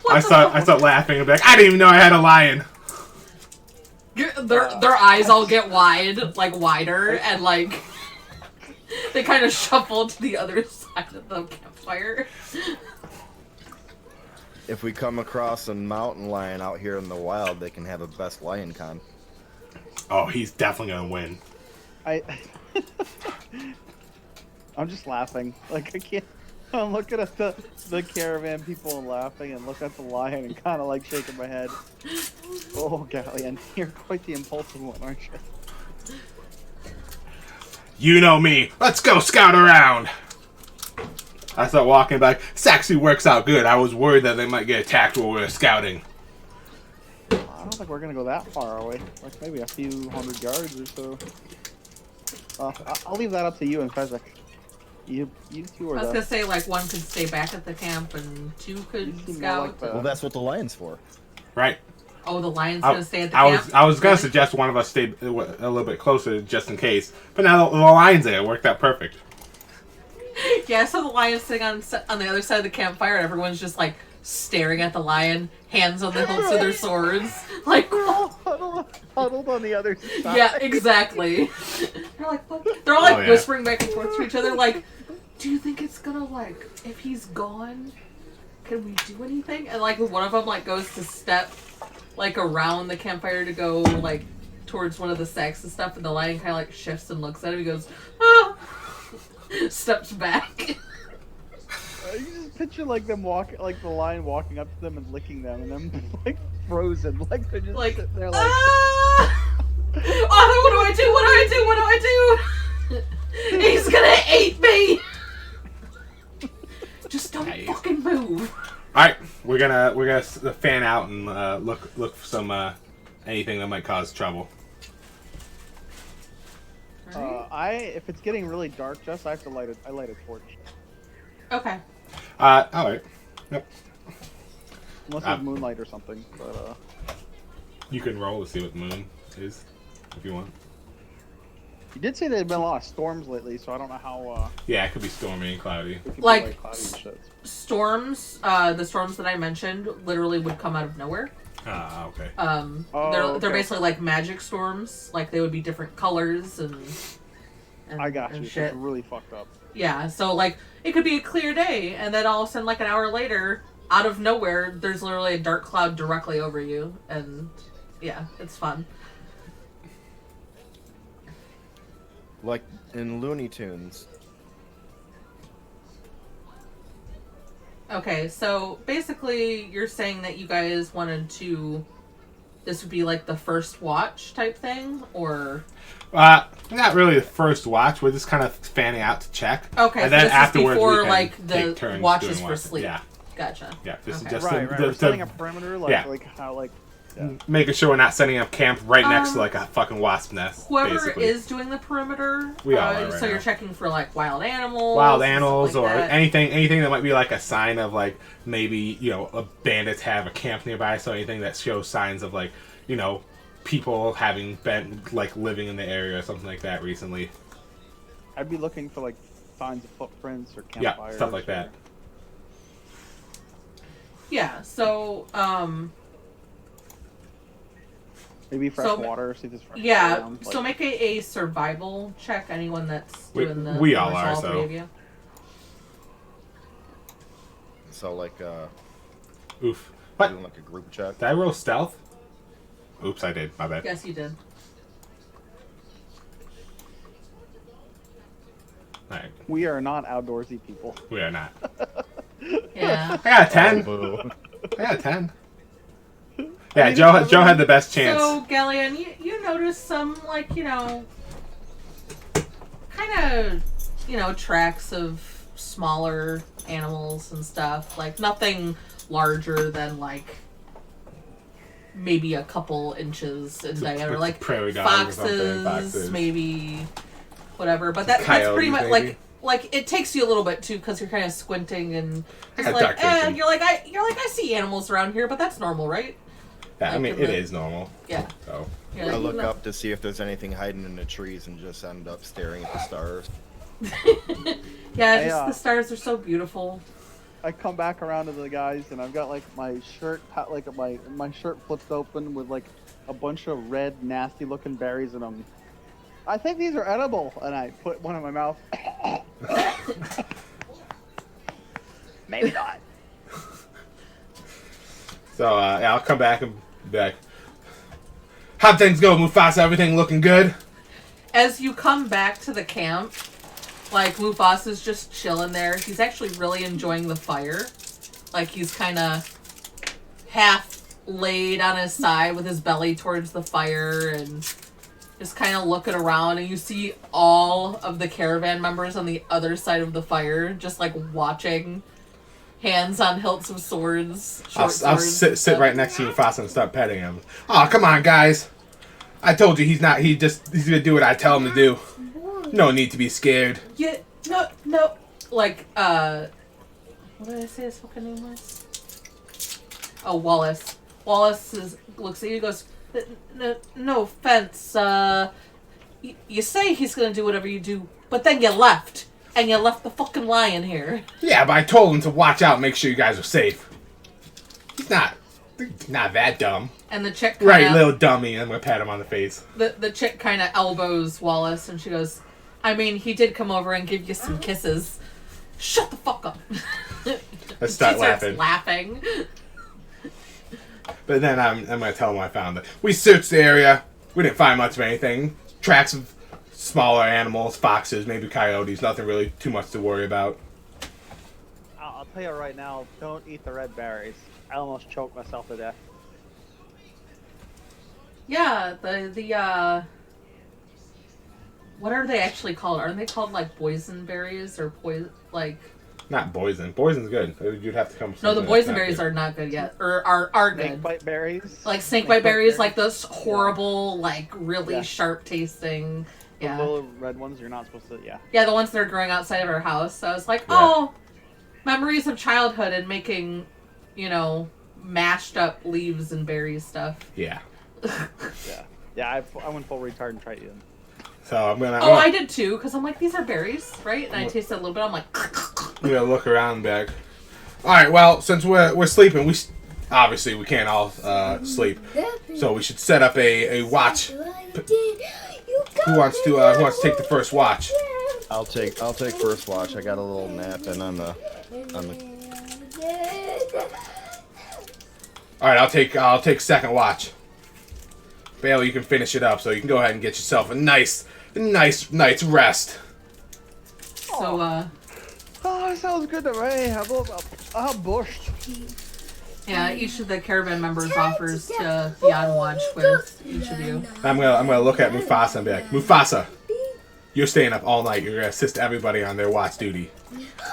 What I start laughing and be like, I didn't even know I had a lion. Their eyes all get wide, like wider, and like they kind of shuffle to the other side of the campfire. If we come across a mountain lion out here in the wild, they can have a best lion con. Oh, he's definitely gonna win. I'm just laughing. Like I can't. I'm looking at the caravan people and laughing, and look at the lion and kind of like shaking my head. Oh, Galleon, you're quite the impulsive one, aren't you? You know me. Let's go scout around. I start walking back. This actually works out good. I was worried that they might get attacked while we were scouting. I don't think we're gonna go that far, are we? Like maybe a few hundred yards or so. I'll leave that up to you and Fezzik. You two are I was the. gonna say like one could stay back at the camp and two could You seem more scout. like the- Well, that's what the lion's for. Right. Oh, the lion's I, gonna stay at the I camp. was gonna Really? suggest one of us stay a little bit closer just in case, but now the lion's there. It worked out perfect. Yeah, I saw the lion sitting on the other side of the campfire, and everyone's just like staring at the lion, hands on the hilts of their swords, like. We're all huddled on the other side. Yeah, exactly. They're like, what? They're all like Oh, yeah. whispering back and forth to each other, like, do you think it's gonna like, if he's gone, can we do anything? And like one of them like goes to step like around the campfire to go like towards one of the sacks and stuff, and the lion kind of like shifts and looks at him. He goes, ah, steps back. You just picture like them like the lion walking up to them and licking them, and them like frozen, like they're just Like, sitting there like. ah! Oh, what do I do? What do I do? What do I do? He's gonna eat me. Just don't Nice. fucking move. All right, we're gonna fan out and look for some anything that might cause trouble. If it's getting really dark, Jess, I light a torch. Okay. All right. Yep. Unless Ah. it's moonlight or something. But You can roll to see what the moon is if you want. you did say there had been a lot of storms lately, so I don't know how Yeah, it could be stormy and cloudy. it could be Like- cloudy and shit. Storms, the storms that I mentioned literally would come out of nowhere. Ah, okay. Oh, They're okay. basically like magic storms. Like they would be different colors and I got and you. shit. It's really fucked up. Yeah, so like it could be a clear day, and then all of a sudden, like an hour later, out of nowhere, there's literally a dark cloud directly over you, and yeah, it's fun. Like in Looney Tunes. Okay, so basically, you're saying that you guys wanted to. This would be like the first watch type thing, or Not really the first watch. We're just kind of fanning out to check. okay, and so then this afterwards is before we can like take the turns watches doing for watch. sleep. Yeah, Gotcha. yeah. This is Okay. just Right, the, we're setting a perimeter, like yeah. like how like. Yeah. making sure we're not setting up camp right next to Um, like a fucking wasp nest. Whoever basically. is doing the perimeter, We all are right so you're now. checking for like wild animals, wild and stuff animals like or that. anything that might be like a sign of like maybe bandits have a camp nearby, so anything that shows signs of like people having been like living in the area or something like that recently. I'd be looking for like signs of footprints or Yeah, campfires. stuff like that. Yeah, so Maybe fresh So- water. See if there's fresh yeah, water around, so like- make a survival check. Anyone that's We- doing the we all numbers, are, all so- three of you. So like Oof. What? doing like a group check. Did I roll stealth? Oops, I did. My bad. Yes, you did. Alright, We are not outdoorsy people. we are not. Yeah. I got a 10. Boo. I got a 10. Yeah, Joe had the best chance. So, Galleon, you notice some, like, kind of, tracks of smaller animals and stuff. Like, nothing larger than, like, maybe a couple inches in diameter. Like, prairie dogs or something, foxes, foxes. maybe whatever. But that's Coyotes, pretty much, maybe. like, it takes you a little bit, too, because you're kind of squinting and just got like, dark vision. you're like, I see animals around here, but that's normal, right? Yeah, I mean, like it the- is normal. Yeah. So, You're I like, look "No." up to see if there's anything hiding in the trees and just end up staring at the stars. Yeah, just the stars are so beautiful. I come back around to the guys, and I've got like my shirt, like my shirt flipped open with like a bunch of red, nasty-looking berries in them. I think these are edible, and I put one in my mouth. Maybe not. so yeah, I'll come back and be like, how'd things go, Mufasa? Everything looking good? As you come back to the camp, like Mufasa's just chilling there. He's actually really enjoying the fire. Like he's kind of half laid on his side with his belly towards the fire and just kind of looking around, and you see all of the caravan members on the other side of the fire just like watching, hands on hilts of swords, I'll short swords and sit stuff. right next to Mufasa and start petting him. Oh, come on, guys. I told you he's gonna do what I tell him to do. No need to be scared. No. Like, what did I say his fucking name was? Oh, Wallace. Looks at you and goes, no offense, you say he's gonna do whatever you do, but then you left. And you left the fucking lion here. Yeah, but I told him to watch out, make sure you guys are safe. He's not that dumb. And the chick kinda, Right, little dummy. I'm gonna pat him on the face. The chick kind of elbows Wallace, and she goes, I mean, he did come over and give you some kisses. Shut the fuck up. Let's start She starts laughing. laughing. But then I'm gonna tell him I found it. We searched the area. We didn't find much of anything. Tracks of smaller animals, foxes, maybe coyotes. Nothing really too much to worry about. I'll tell you right now, don't eat the red berries. I almost choked myself to death. Yeah, the what are they actually called? Aren't they called like boysenberries or like? Not poison. Poison's good. You'd have to come. with No, the something that's not boysenberries good. are not good yet, or are good. Snakebite berries. Like snakebite berries, like those horrible, like really sharp tasting. The Yeah, little red ones you're not supposed to. Yeah. yeah, the ones that are growing outside of our house. So I was like, Yeah. oh, memories of childhood and making, mashed up leaves and berries stuff. Yeah. Yeah. I went full retard and tried eating. So I'm gonna. Oh, I did too, because I'm like, these are berries, right? And I tasted a little bit. I'm like, I'm gonna look around back. All right. Well, since we're sleeping, obviously we can't all sleep. So we should set up a watch. Who wants to take the first watch? I'll take first watch. I got a little nap in on the. All right. I'll take second watch. Bailey, you can finish it up, so you can go ahead and get yourself a nice night's rest. so Oh, sounds good to me. I'm bushed. yeah, each of the caravan members offers to be on watch with each of you. I'm gonna look at Mufasa and be like, Mufasa, you're staying up all night. You're gonna assist everybody on their watch duty.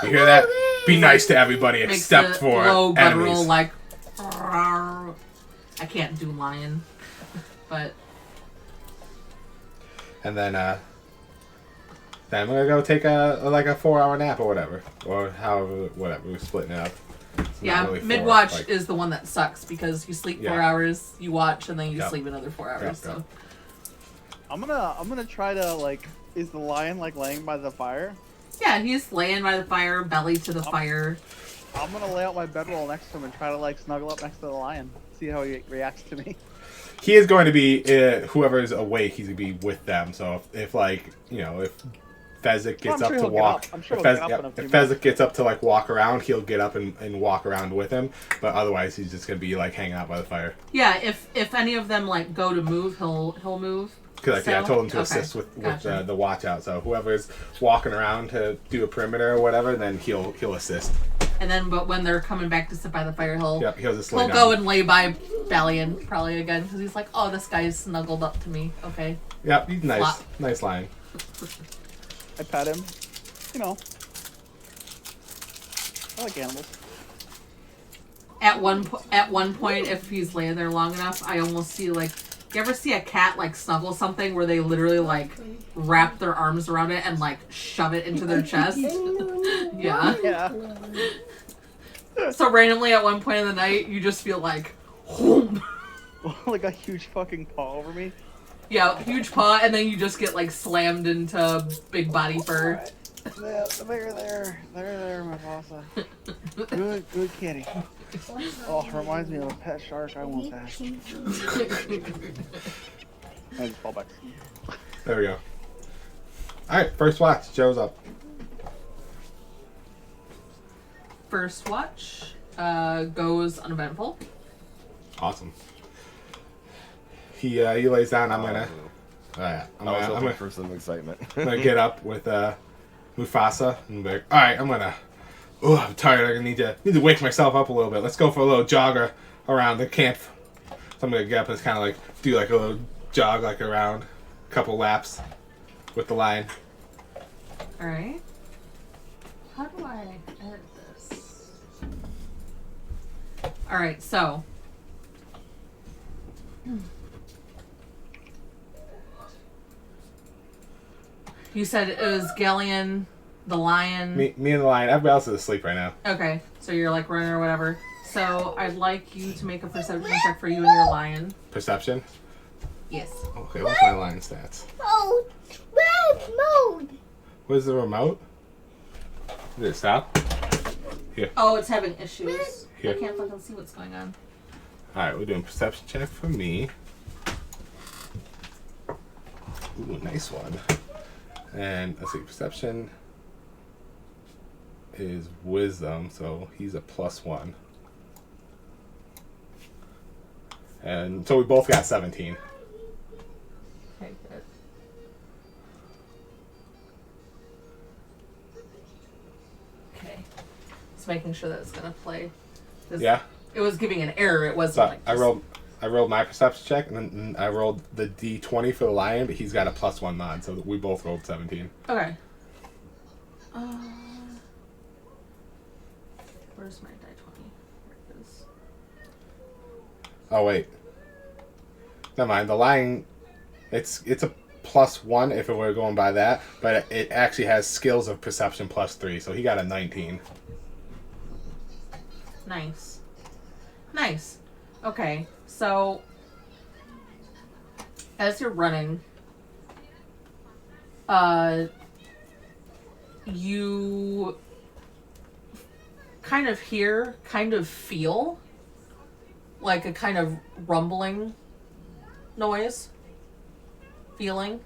You hear that? Be nice to everybody Makes except the for low guttural enemies. like. "Rawr." I can't do lion, but And then I'm gonna go take a 4-hour nap or whatever, or whatever we're splitting it up. It's not yeah, really 4, mid watch like- is the one that sucks because you sleep 4 Yeah. hours, you watch, and then you Yep. sleep another 4 hours. Yep, So yep. I'm gonna try to Is the lion laying by the fire? yeah, he's laying by the fire, belly to the fire. I'm gonna lay out my bedroll next to him and try to snuggle up next to the lion. See how he reacts to me. He is going to be whoever is awake. He's gonna be with them. So if Fezzik gets I'm up sure to he'll get walk, up. I'm sure if he'll get up in a few if Fezzik gets up to walk around, he'll get up and walk around with him. But otherwise, he's just gonna be hanging out by the fire. Yeah, if any of them go to move, he'll move. Because I told him to Okay, assist with gotcha. the watch out. So whoever's walking around to do a perimeter or whatever, then he'll assist. And then, but when they're coming back to sit by the fire, he'll Just lay he'll down. go and lay by Valiant probably again because he's like, oh, this guy's snuggled up to me. Okay. Yep, he's nice, Flop. nice line. I pet him. I like animals. At one point, if he's laying there long enough, I almost see you ever see a cat snuggle something where they literally wrap their arms around it and shove it into their chest? Yeah. Yeah. So randomly at one point in the night, you just feel whoom. Like a huge fucking paw over me. Yeah, huge paw, and then you just get slammed into big body fur. There, my bossa. Good kitty. Oh, reminds me of a pet shark I once had. I just fall back. There we go. All right, first watch. Joe's up. First watch goes uneventful. Awesome. He lays down. I'm gonna. I was I'm hoping gonna for some excitement. get up with Mufasa and be like, all right, I'm gonna. Oh, I'm tired. I need to wake myself up a little bit. Let's go for a little jogger around the camp. So I'm gonna get up and just kind of do a little jog around, a couple laps with the lion. All right. How do I edit this? All right, so. You said it was Galleon, The lion. Me and the lion. Everybody else is asleep right now. Okay, so you're like running or whatever. So I'd like you to make a perception check for you and your lion. Perception. Yes. Okay, what's my lion stats? Mode. Red mode. Where's the remote? Did it stop? Oh, it's having issues. Here. I can't fucking see what's going on. Alright, we're doing perception check for me. Ooh, nice one. And let's see, perception is wisdom, so he's a +1. And so we both got 17. Okay, good. Okay. Just making sure that it's gonna play. 'Cause Yeah. It was giving an error. It wasn't So like I just- rolled my perception check, and then I rolled the D20 for the lion, but he's got a +1 mod, so we both rolled 17. Okay. Where's my die 20? Here it is. Oh wait. Never mind. The lion, it's a +1 if it were going by that, but it actually has skills of perception +3, so he got a 19. Nice. Nice. Okay, so as you're running, you kind of hear, kind of feel like a kind of rumbling noise, feeling.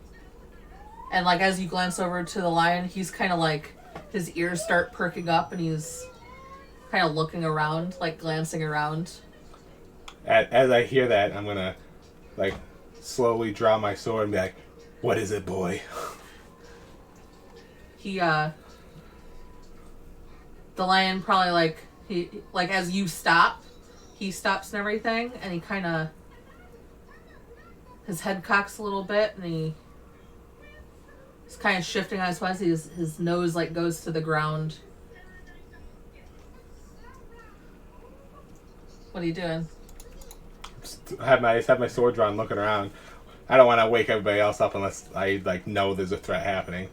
And like as you glance over to the lion, he's kind of like, his ears start perking up and he's kind of looking around, like glancing around. As I hear that, I'm gonna like slowly draw my sword and be like, "What is it, boy?" He the lion probably like as you stop, he stops and everything, and he kind of, his head cocks a little bit, and he's kind of shifting on his head. His nose like goes to the ground. What are you doing? I have my sword drawn, looking around. I don't want to wake everybody else up unless I like know there's a threat happening.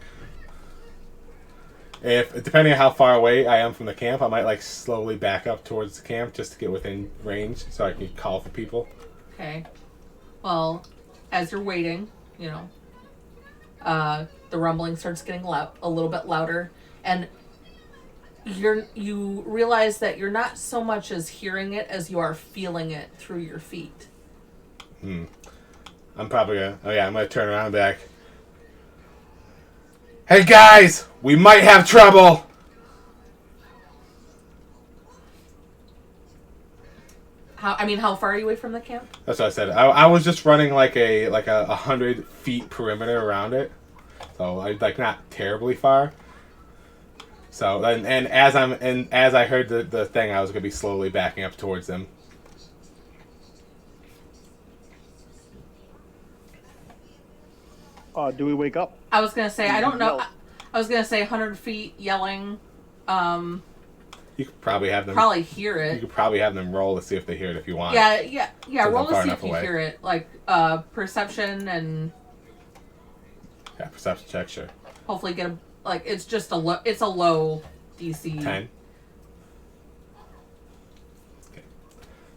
If depending on how far away I am from the camp, I might like slowly back up towards the camp just to get within range so I can call for people. Okay. Well, as you're waiting, you know, the rumbling starts getting loud, a little bit louder, and you realize that you're not so much as hearing it as you are feeling it through your feet. I'm probably I'm gonna turn around and be like, "Hey guys, we might have trouble." How far are you away from the camp? That's what I said. I was just running like a 100 feet perimeter around it, so like not terribly far. So and as I heard the thing, I was gonna be slowly backing up towards them. Do we wake up? I was gonna say I don't know. Yell. I was gonna say 100 feet yelling. You could probably have them. Probably hear You it. could probably have them roll to see if they hear it if you want. Yeah. Since Roll I'm far to see enough if you away. hear it. Like perception, and Yeah, perception check, sure. hopefully get a it's just a low. It's a low DC. 10. Okay.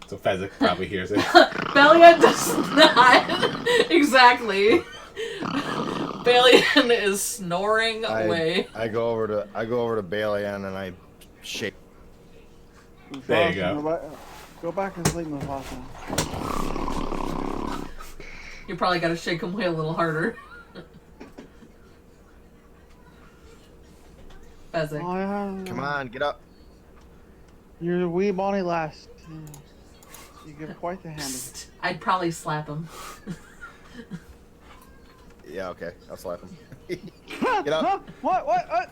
So Fezzik probably hears it. Belian does not. Exactly. Belian is snoring away. I go over to Balian and I shake. There you go. Go back and sleep, Mufasa. You probably got to shake him away a little harder. Fezzik. Come on, get up. You're a wee bonny lass. You give quite the hand. I'd probably slap him. Yeah, okay. I'll slap him. Get up. What?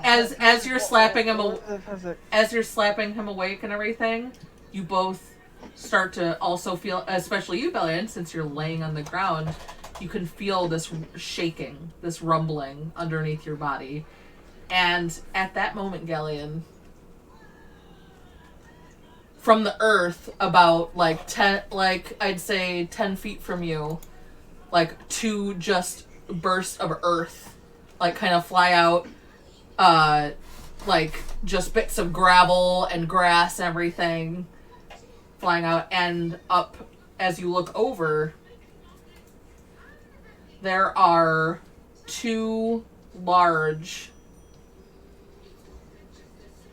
As you're slapping him, Fezzik. as you're slapping him awake and everything, you both start to also feel, especially you, Belian, since you're laying on the ground, you can feel this shaking, this rumbling underneath your body. And at that moment, Galleon, from the earth, about I'd say 10 feet from you, like two just bursts of earth, like kind of fly out, like just bits of gravel and grass and everything flying out, and up as you look over, there are 2 large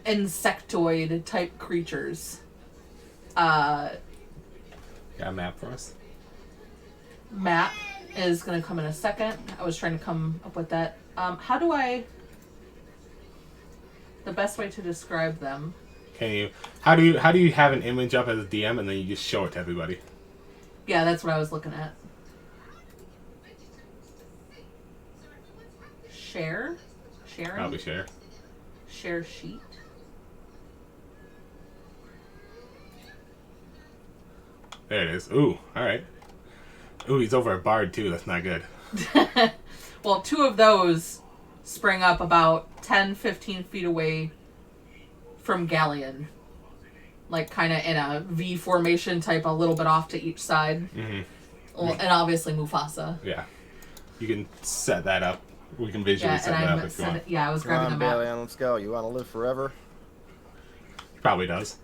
insectoid type creatures. Got a map for us? Map is going to come in a second. I was trying to come up with that. How do I... The best way to describe them... Can you... How do you have an image up as a DM and then you just show it to everybody? Yeah, that's what I was looking at. Share? Sharing? Probably share. Share sheet. There it is. Ooh, alright. Ooh, he's over a bard too. That's not good. Well, 2 of those spring up about 10-15 feet away from Galleon. Like, kind of in a V formation type, a little bit off to each side. Mm-hmm. Well, and obviously Mufasa. Yeah. You can set that up. We can visually set that up if you want. Yeah, I was Come grabbing on, a map. Balian, let's go. You want to live forever? Probably does.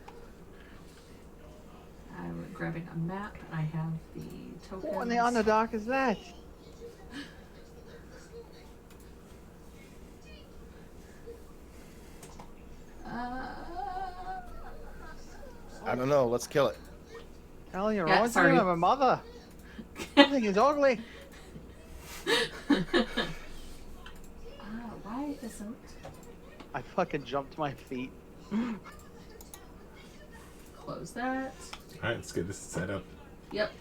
I'm grabbing a map, and I have the tokens. What in the Underdark is that? I don't know. Let's kill it. Hell, you're Yeah, wrong. sorry. I'm a mother. That thing is ugly. Why isn't... I fucking jumped to my feet. Close that. Alright, let's get this set up. Yep.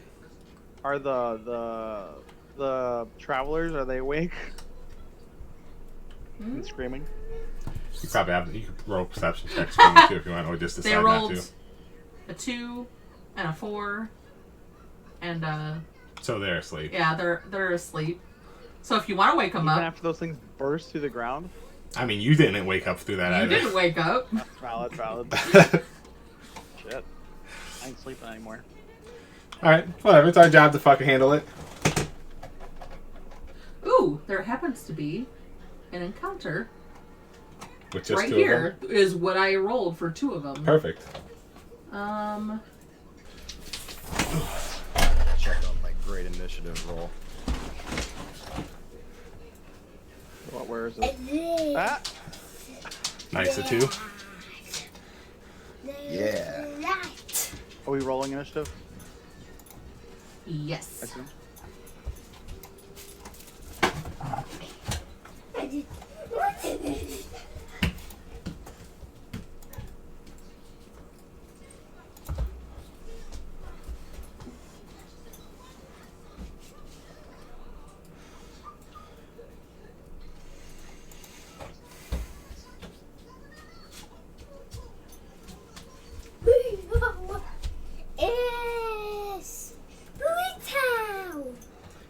Are the travelers, are they awake and screaming? You probably have... You could roll perception checks for me too if you want, or just They decide not rolled to. a 2 and a 4, and So they're asleep. yeah, they're asleep. So if you want to wake them Even up, after those things burst through the ground? I mean, you didn't wake up through that you either. didn't wake up. Valid. Shit. I ain't sleeping anymore. Alright, whatever. It's our job to fucking handle it. Ooh, there happens to be an encounter With just right 2 here. of Is what I rolled for 2 of them. them. Perfect. Check out my great initiative roll. What, where is it? Ah! Nice, a 2. Yeah. Are we rolling initiative? I Yes. assume. Is Town.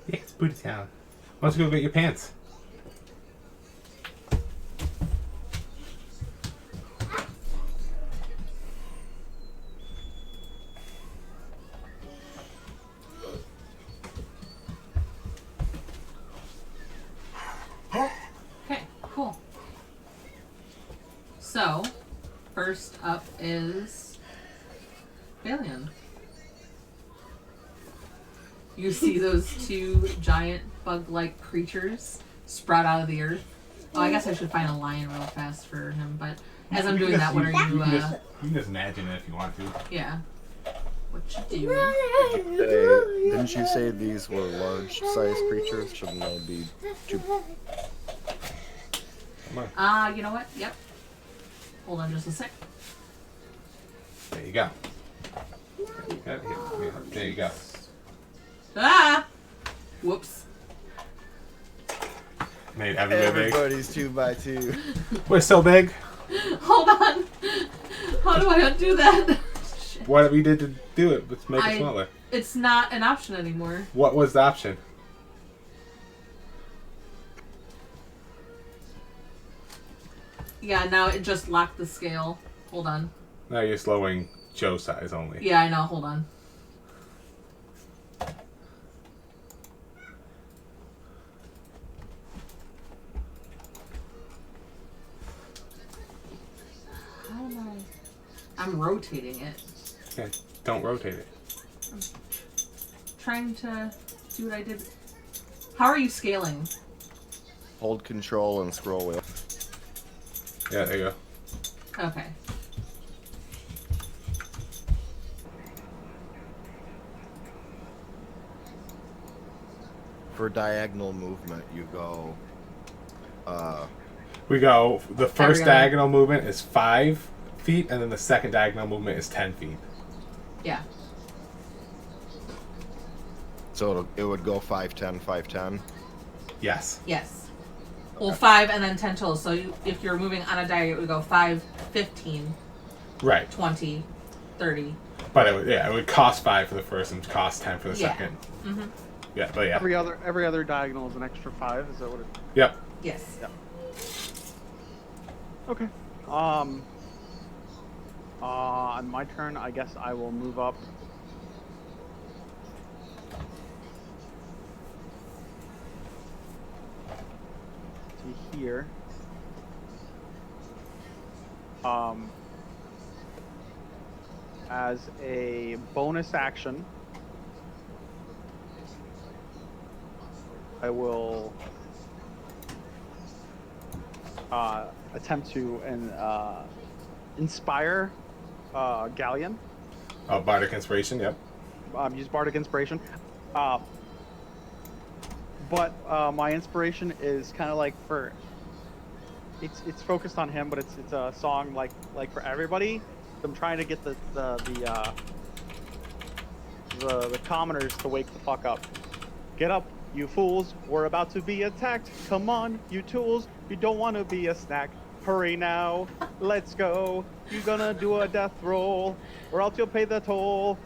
Yeah, it's Booty Town. Why don't you go get your pants? Okay, cool. So, first up is Balian. You see those 2 giant bug-like creatures sprout out of the earth. Oh, I guess I should find a lion real fast for him, but as I'm doing that, what are you, You can just imagine it if you want to. yeah. What you doing? Hey, didn't you say these were large-sized creatures? Shouldn't they be too... Come on. You know what? Yep. Hold on just a sec. There you go. There you go. Ah! Whoops. Made everybody big. Everybody's 2x2. We're so big. Hold on. How do I undo that? Shit. What we did to do it? Let's make it I- smaller. It's not an option anymore. What was the option? Yeah, now it just locked the scale. Hold on. Now you're slowing Joe size only. Yeah, I know. Hold on. I'm rotating it. Yeah, don't rotate it. Trying to do what I did. How are you scaling? Hold control and scroll wheel. Yeah, there you go. Okay. For diagonal movement, you go. We go. The first Every other- diagonal movement is 5 feet, and then the second diagonal movement is 10 feet. Yeah. So it would go 5, 10, 5, 10. Yes. Yes. Well, 5 and then 10 total. So if you're moving on a diagram, it would go 5, 15, Right. 20, 30. But it would cost 5 for the first and cost 10 for the Yeah. second. Mm-hmm. Yeah, but yeah. Every other diagonal is an extra 5. Is that what it? Yep. Yes. Okay. On my turn, I guess I will move up. To here. As a bonus action, I will attempt to inspire Galleon. Oh, Bardic Inspiration, yep. Use Bardic Inspiration. But my inspiration is kind of like for it's focused on him, but it's a song like for everybody. I'm trying to get the commoners to wake the fuck up. Get up, you fools! We're about to be attacked. Come on, you tools! You don't want to be a snack. Hurry now, let's go. You're gonna do a death roll, or else you'll pay the toll.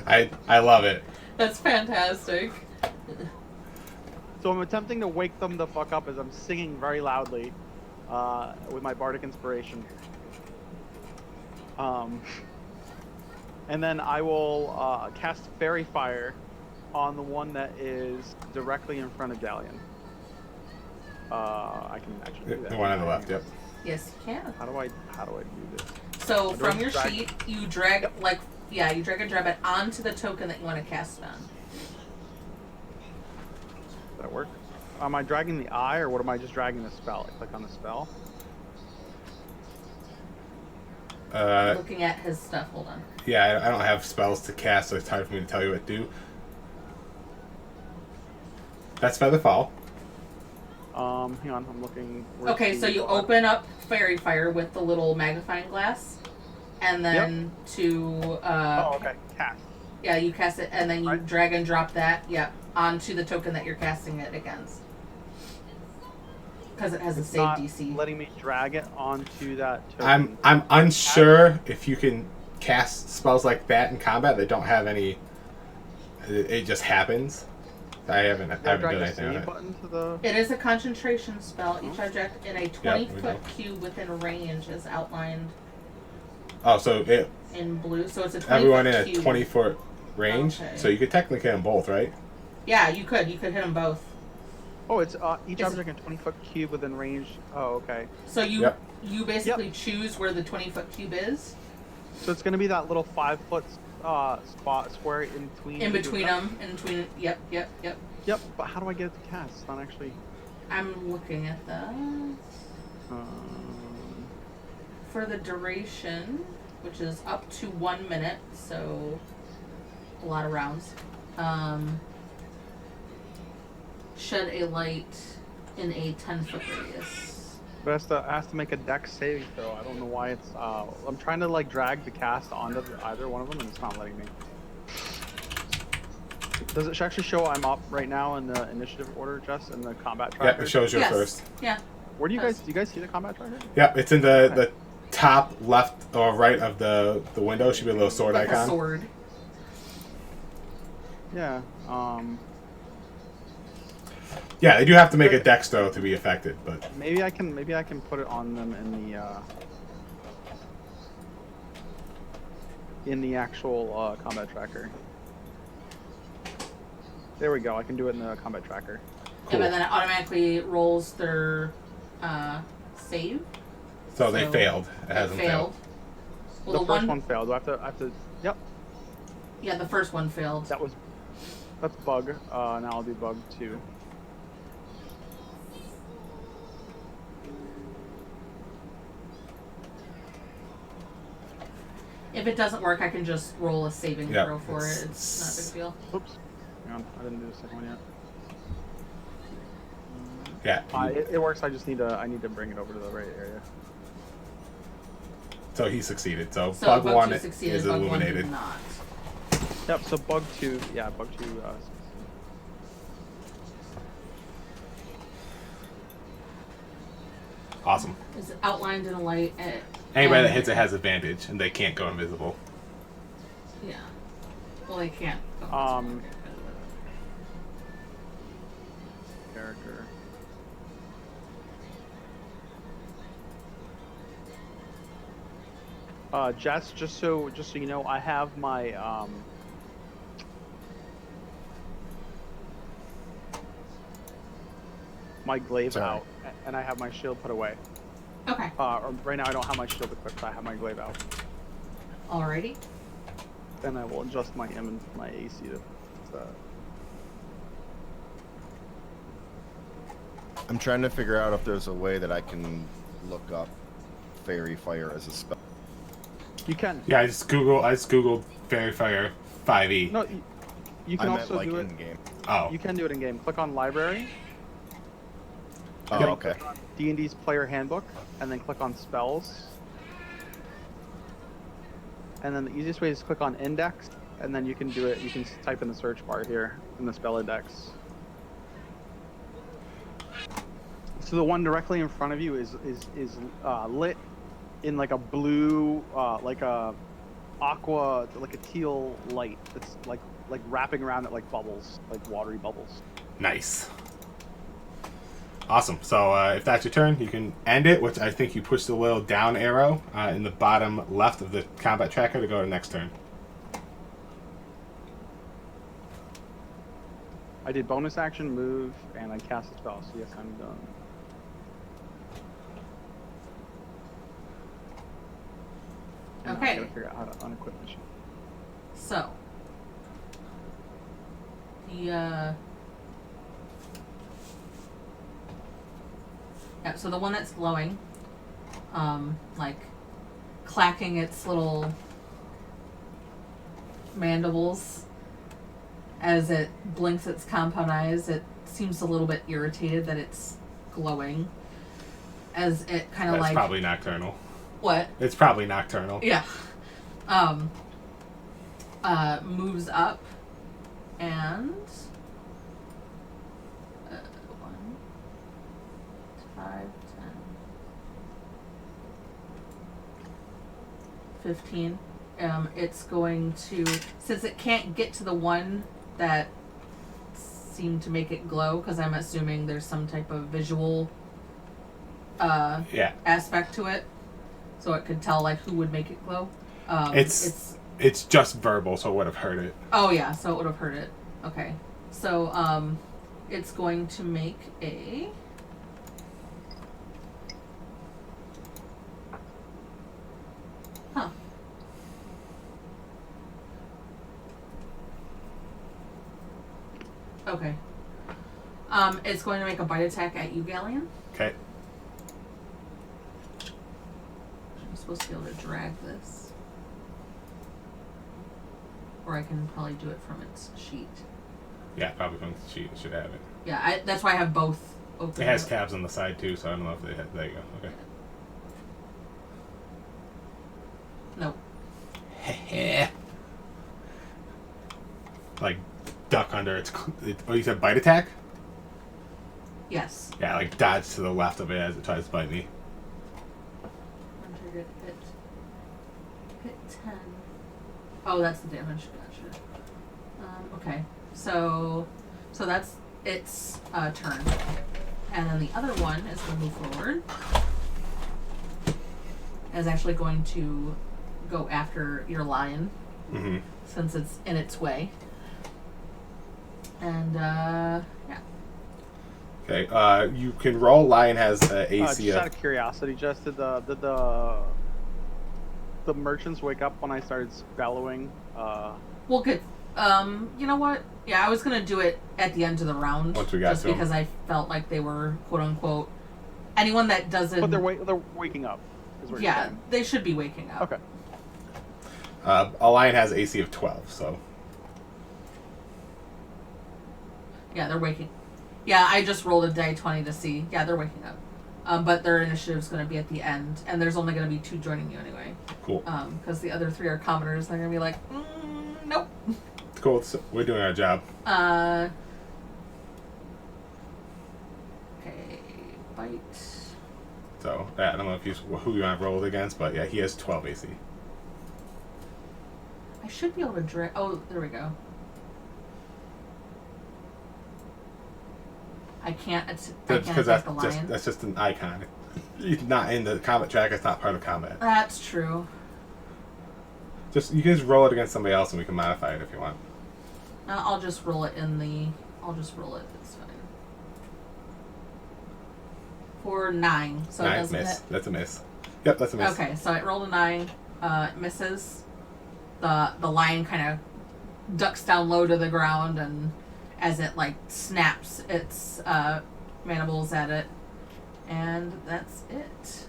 I love it. That's fantastic. So I'm attempting to wake them the fuck up as I'm singing very loudly with my Bardic Inspiration. And then I will cast Fairy Fire on the one that is directly in front of Galleon. I can actually do that. The one on the left, yep. Yes, you can. How do I do this? So Do from I your drag- sheet, you drag you drag and drop it onto the token that you want to cast it on. Does that work? Am I dragging the eye, or what am I just dragging the spell? I click on the spell. Looking at his stuff. Hold on. Yeah, I don't have spells to cast, so it's hard for me to tell you what to do. That's Featherfall. Hang on, I'm looking. Where's Okay, the so you bar? open up Fairy Fire with the little magnifying glass, and then Oh, okay. Cast. yeah, you cast it, and then you Right. drag and drop that, onto the token that you're casting it against. Because it has a It's save not DC. letting me drag it onto that token. I'm unsure if you can cast spells like that in combat that don't have any. It just happens. I haven't Did I done drag the anything on save it. button to the... It is a concentration spell. Each object in a 20-foot we know. cube within range is outlined Oh, so in blue. So it's a 20-foot everyone in a cube. 20-foot range. Okay. So you could technically hit them both, right? Yeah, you could. You could hit them both. Oh, it's each Is- object in 20-foot cube within range. Oh, okay. So you Yep. you basically choose where the 20-foot cube is. So it's going to be that little 5-foot spot square in between. In each of between them. In between. Yep. Yep, but how do I get it to cast? It's not actually. I'm looking at that. Um, For the duration, which is up to 1 minute, so a lot of rounds. Shed a light in a 10-foot radius. but it has to make a dex saving throw. I don't know why it's. I'm trying to like drag the cast onto either one of them, and it's not letting me. Does it actually show I'm up right now in the initiative order, just in the combat tracker? Yeah, it shows you Yes. first. Yeah. Where do you guys see the combat tracker? Yep, it's in the top left or right of the window. Should be a little sword Like icon. a sword. Yeah. Yeah, they do have to make a dex throw to be affected, but Maybe I can put it on them in the actual combat tracker. There we go. I can do it in the combat tracker. cool. Yeah, but then it automatically rolls their save. So they failed. It It hasn't failed. failed. Well, the first one failed. Do I have to? Yep. Yeah, the first one failed. That's bug. Now I'll do bug 2. If it doesn't work, I can just roll a saving Yep. throw for it. It's not a big deal. Oops. Hang on. I didn't do the second one yet. Yeah. It works. I need to bring it over to the right area. So he succeeded. So, So bug bug 1 two is succeeded, bug one illuminated. did not. Yep. So bug 2. Yeah, bug 2. Awesome. It's outlined in a light. Anybody that and- hits it has advantage, and they can't go invisible. Yeah. Well, they can't. Go Character. Jess, just so you know, I have my my glaive Sorry. out, and I have my shield put away. Okay. Right now I don't have my shield equipped. I have my glaive out. Alrighty. Then I will adjust my my AC to. I'm trying to figure out if there's a way that I can look up fairy fire as a spell. You can. Yeah, I just googled Fairy Fire 5e. No, you can I meant also like do it. in game. Oh. You can do it in game. Click on library. Oh, okay. D&D's player handbook, and then click on spells. And then the easiest way is click on index, and then you can do it. You can type in the search bar here in the spell index. So the one directly in front of you is lit in like a blue, like a aqua, like a teal light. It's like wrapping around it like bubbles, like watery bubbles. Nice. Awesome. So if that's your turn, you can end it, which I think you push the little down arrow in the bottom left of the combat tracker to go to the next turn. I did bonus action, move, and I cast a spell. So yes, I'm done. And now I Okay. gotta figure out how to unequip the shield. So. The yeah, so the one that's glowing, like clacking its little mandibles as it blinks its compound eyes, it seems a little bit irritated that it's glowing. As it kind of That's like probably nocturnal. what? It's probably nocturnal. Yeah. Moves up and 1, 5, 10, 15. It's going to, since it can't get to the one that seemed to make it glow, because I'm assuming there's some type of visual Yeah. aspect to it, so it could tell like who would make it glow. It's just verbal, so it would have heard it. Oh yeah, so it would have heard it. Okay, so it's going to make a. Huh. Okay. It's going to make a bite attack at you, Galleon. Okay. I'm supposed to be able to drag this. Or I can probably do it from its sheet. Yeah, probably from the sheet. It should have it. Yeah, that's why I have both open. It has up. tabs on the side too, so I don't know if they have. There you go. Okay. Nope. Like duck under its. Oh, you said bite attack? Yes. Yeah, like dodge to the left of it as it tries to bite me. One target hit 10. Oh, that's the damage. Gotcha. Okay, so that's its turn, and then the other one is going to move forward. Is actually going to go after your lion, Mm-hmm. since it's in its way. And yeah. Okay. You can roll. Lion has AC Just out of. of curiosity, Jess, did the merchants wake up when I started bellowing? We'll get. You know what? Yeah, I was gonna do it at the end of the round. Once we got just to 'em. because I felt like they were quote unquote anyone that doesn't. But they're waking up. Is what you're Yeah, saying. they should be waking up. Okay. A lion has AC of 12, so. Yeah, they're waking. Yeah, I just rolled a die 20 to see. Yeah, they're waking up. But their initiative's going to be at the end, and there's only going to be 2 joining you anyway. Cool. Because the other 3 are commoners. They're going to be like, nope. Cool. So we're doing our job. Okay, bite. So, I don't know if who you want rolled against, but yeah, he has 12 AC. I should be able to drag. Oh, there we go. I can't. I can't Because attack the lion. that's just an icon. He's not in the combat track. It's not part of combat. That's true. You can just roll it against somebody else, and we can modify it if you want. I'll just roll it in the. I'll just roll it. It's fine. For 9, so it 9, doesn't miss. hit. That's a miss. Yep, that's a miss. Okay, so it rolled a 9. It misses. The lion kind of ducks down low to the ground, and as it like snaps its mandibles at it, and that's it.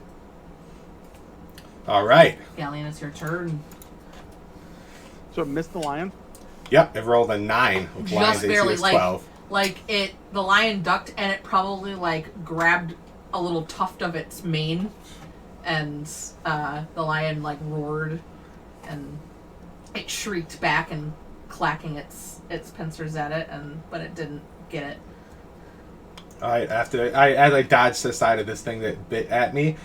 All right. Galleon, it's your turn. So it missed the lion. Yep, it rolled a 9. With lion's Just AC barely, is like 12. the lion ducked, and it probably like grabbed a little tuft of its mane, and the lion like roared, and it shrieked back and clacking its pincers at it, but it didn't get it. All right, as I dodged to the side of this thing that bit at me,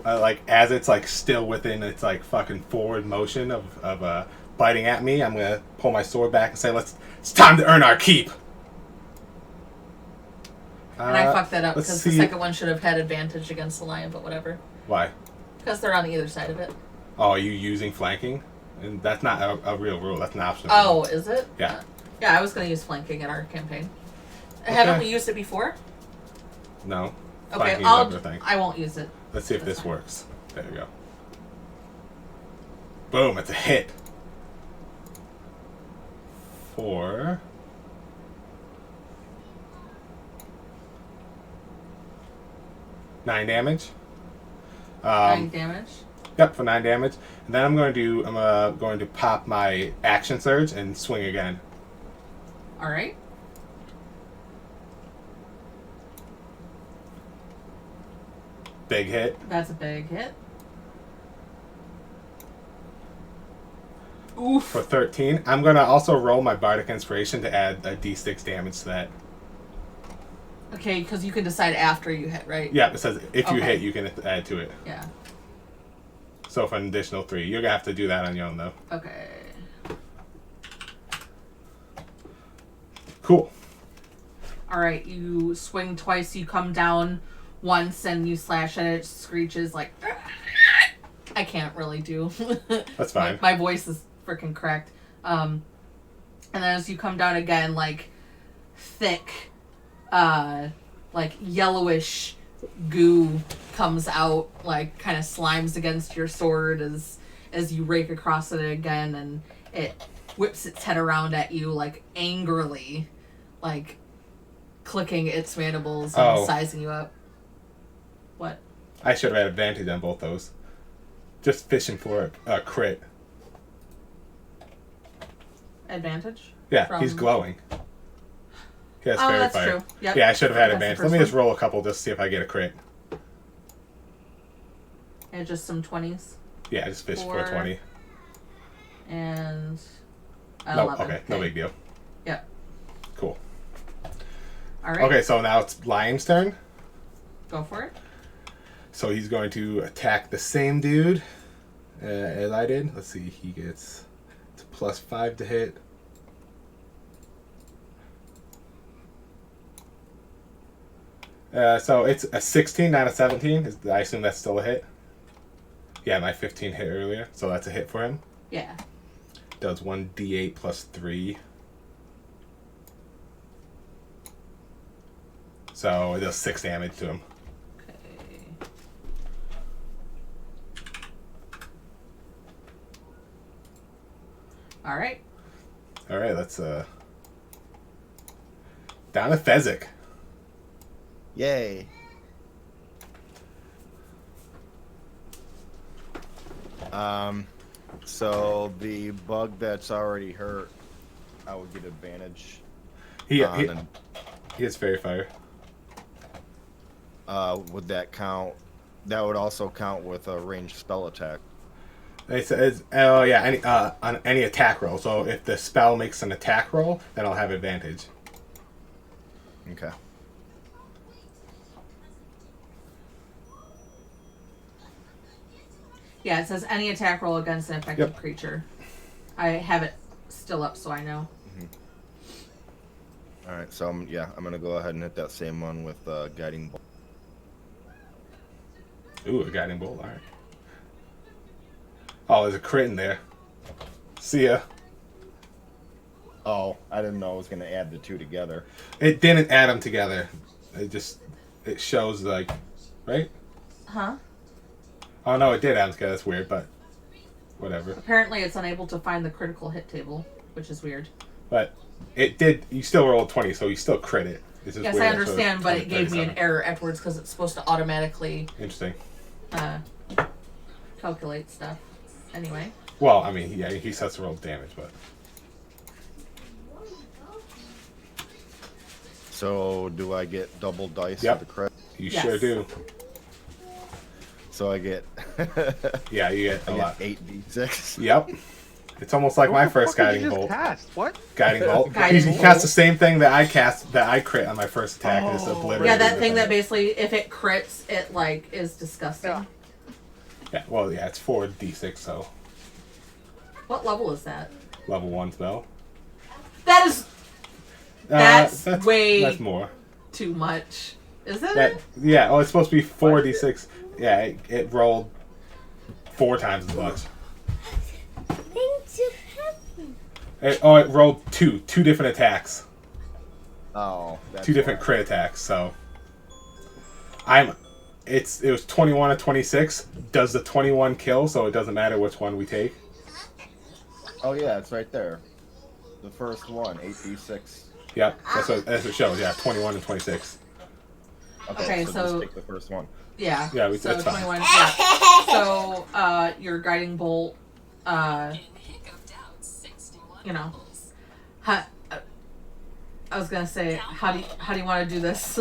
like as it's like still within its like fucking forward motion of biting at me, I'm gonna pull my sword back and say, it's time to earn our keep. And I fucked that up let's because the see- second one should have had advantage against the lion, but whatever. Why? Because they're on either side of it. Oh, are you using flanking? And that's not a real rule. That's an optional. Oh, is it? Yeah. Yeah, I was going to use flanking in our campaign. Haven't we used it before? No. Okay, Flanking is another thing. I won't use it. Let's see if That's this fine. works. There we go. Boom, it's a hit. 4. Nine damage. 9 damage. Yep, for 9 damage. And then I'm going to pop my action surge and swing again. All right. Big hit. That's a big hit. Oof. For 13. I'm going to also roll my Bardic Inspiration to add a d6 damage to that. Okay, because you can decide after you hit, right? Yeah, it says if you Okay. hit, you can add to it. Yeah. So for an additional 3. You're going to have to do that on your own, though. Okay. Cool. All right, you swing twice, you come down once, and you slash at it. It screeches like. I can't really do. That's fine. My voice is freaking cracked. And then as you come down again, like thick, like yellowish goo comes out, like kind of slimes against your sword as you rake across it again, and it whips its head around at you like angrily, like clicking its mandibles and Oh. sizing you up. What? I should have had advantage on both those. Just fishing for a crit. Advantage? Yeah, From- he's glowing. He has Oh, fairy that's fire. true. Yep. Yeah, I should have had That's the advantage. first Let me just one. roll a couple just to see if I get a crit. And just some 20s. Yeah, just fish for a 4. 20. And No, 11. okay, no big deal. Yep. Cool. All right. Okay, so now it's Lion's turn. Go for it. So he's going to attack the same dude as I did. Let's see, he gets it's +5 to hit. So it's a 16, not a 17. I assume that's still a hit. Yeah, my 15 hit earlier, so that's a hit for him. Yeah. Does 1d8 +3. So it does 6 damage to him. Okay. All right. All right, let's down to Fezzik. Yay. So the bug that's already hurt, I would get advantage. He and, has Fairy Fire. would that count? That would also count with a ranged spell attack. Oh yeah, on any attack roll. So if the spell makes an attack roll, then I'll have advantage. Okay. Yeah, it says any attack roll against an affected Yep. creature. I have it still up, so I know. All right. So I'm gonna go ahead and hit that same one with guiding bolt. Ooh, a guiding bolt. All right. Oh, there's a crit in there. See ya. Oh, I didn't know I was gonna add the two together. It didn't add them together. It shows like, right? Huh? Oh no, it did add them together. That's weird, but whatever. Apparently, it's unable to find the critical hit table, which is weird. But it did. You still rolled 20, so you still crit it. It's just Yes, weird I that it shows understand, but it gave me an 37. error afterwards because it's supposed to automatically Interesting. calculate stuff. Anyway. Well, I mean, yeah, he sets to roll damage, but So do I get double dice Yep. with the crit? you Yes. sure do. So I get Yeah, you get a I lot. get 8d6. Yep. It's almost like my What the first fuck did guiding you just bolt. Cast? What? Guiding bolt. Guiding He bolt. cast the same thing that I crit on my first attack. And it's Oh. obliterated. Yeah, that the thing that basically, if it crits, it like is disgusting. Yeah. Yeah, well, yeah, it's 4d6, so What level is that? level 1 spell. That is That's way- That's more. too much. Is it? That yeah. Oh, it's supposed to be 4d6. Yeah, it rolled 4 times as much. Things have happened. It rolled two different attacks, Oh, that's 2 different why. crit attacks. So it was 21 and 26. Does the 21 kill? So it doesn't matter which one we take. Oh yeah, it's right there. The first one, 8d6. Yep, that's what it shows. Yeah, 21 and 26. Okay, so so- just take the first one. Yeah. Yeah, so that's fine. 21. Yeah. So your guiding bolt, you know, I was gonna say, how do you want to do this?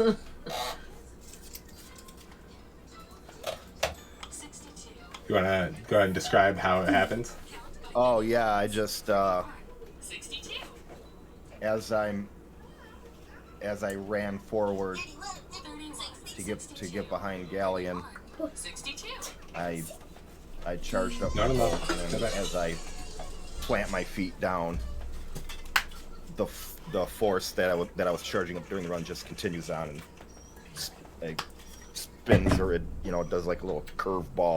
You want to go ahead and describe how it happens? Oh yeah, I just as I ran forward to get behind Galleon, I charged up. No. And as I plant my feet down, the force that I was charging up during the run just continues on and like spins, or it does like a little curve ball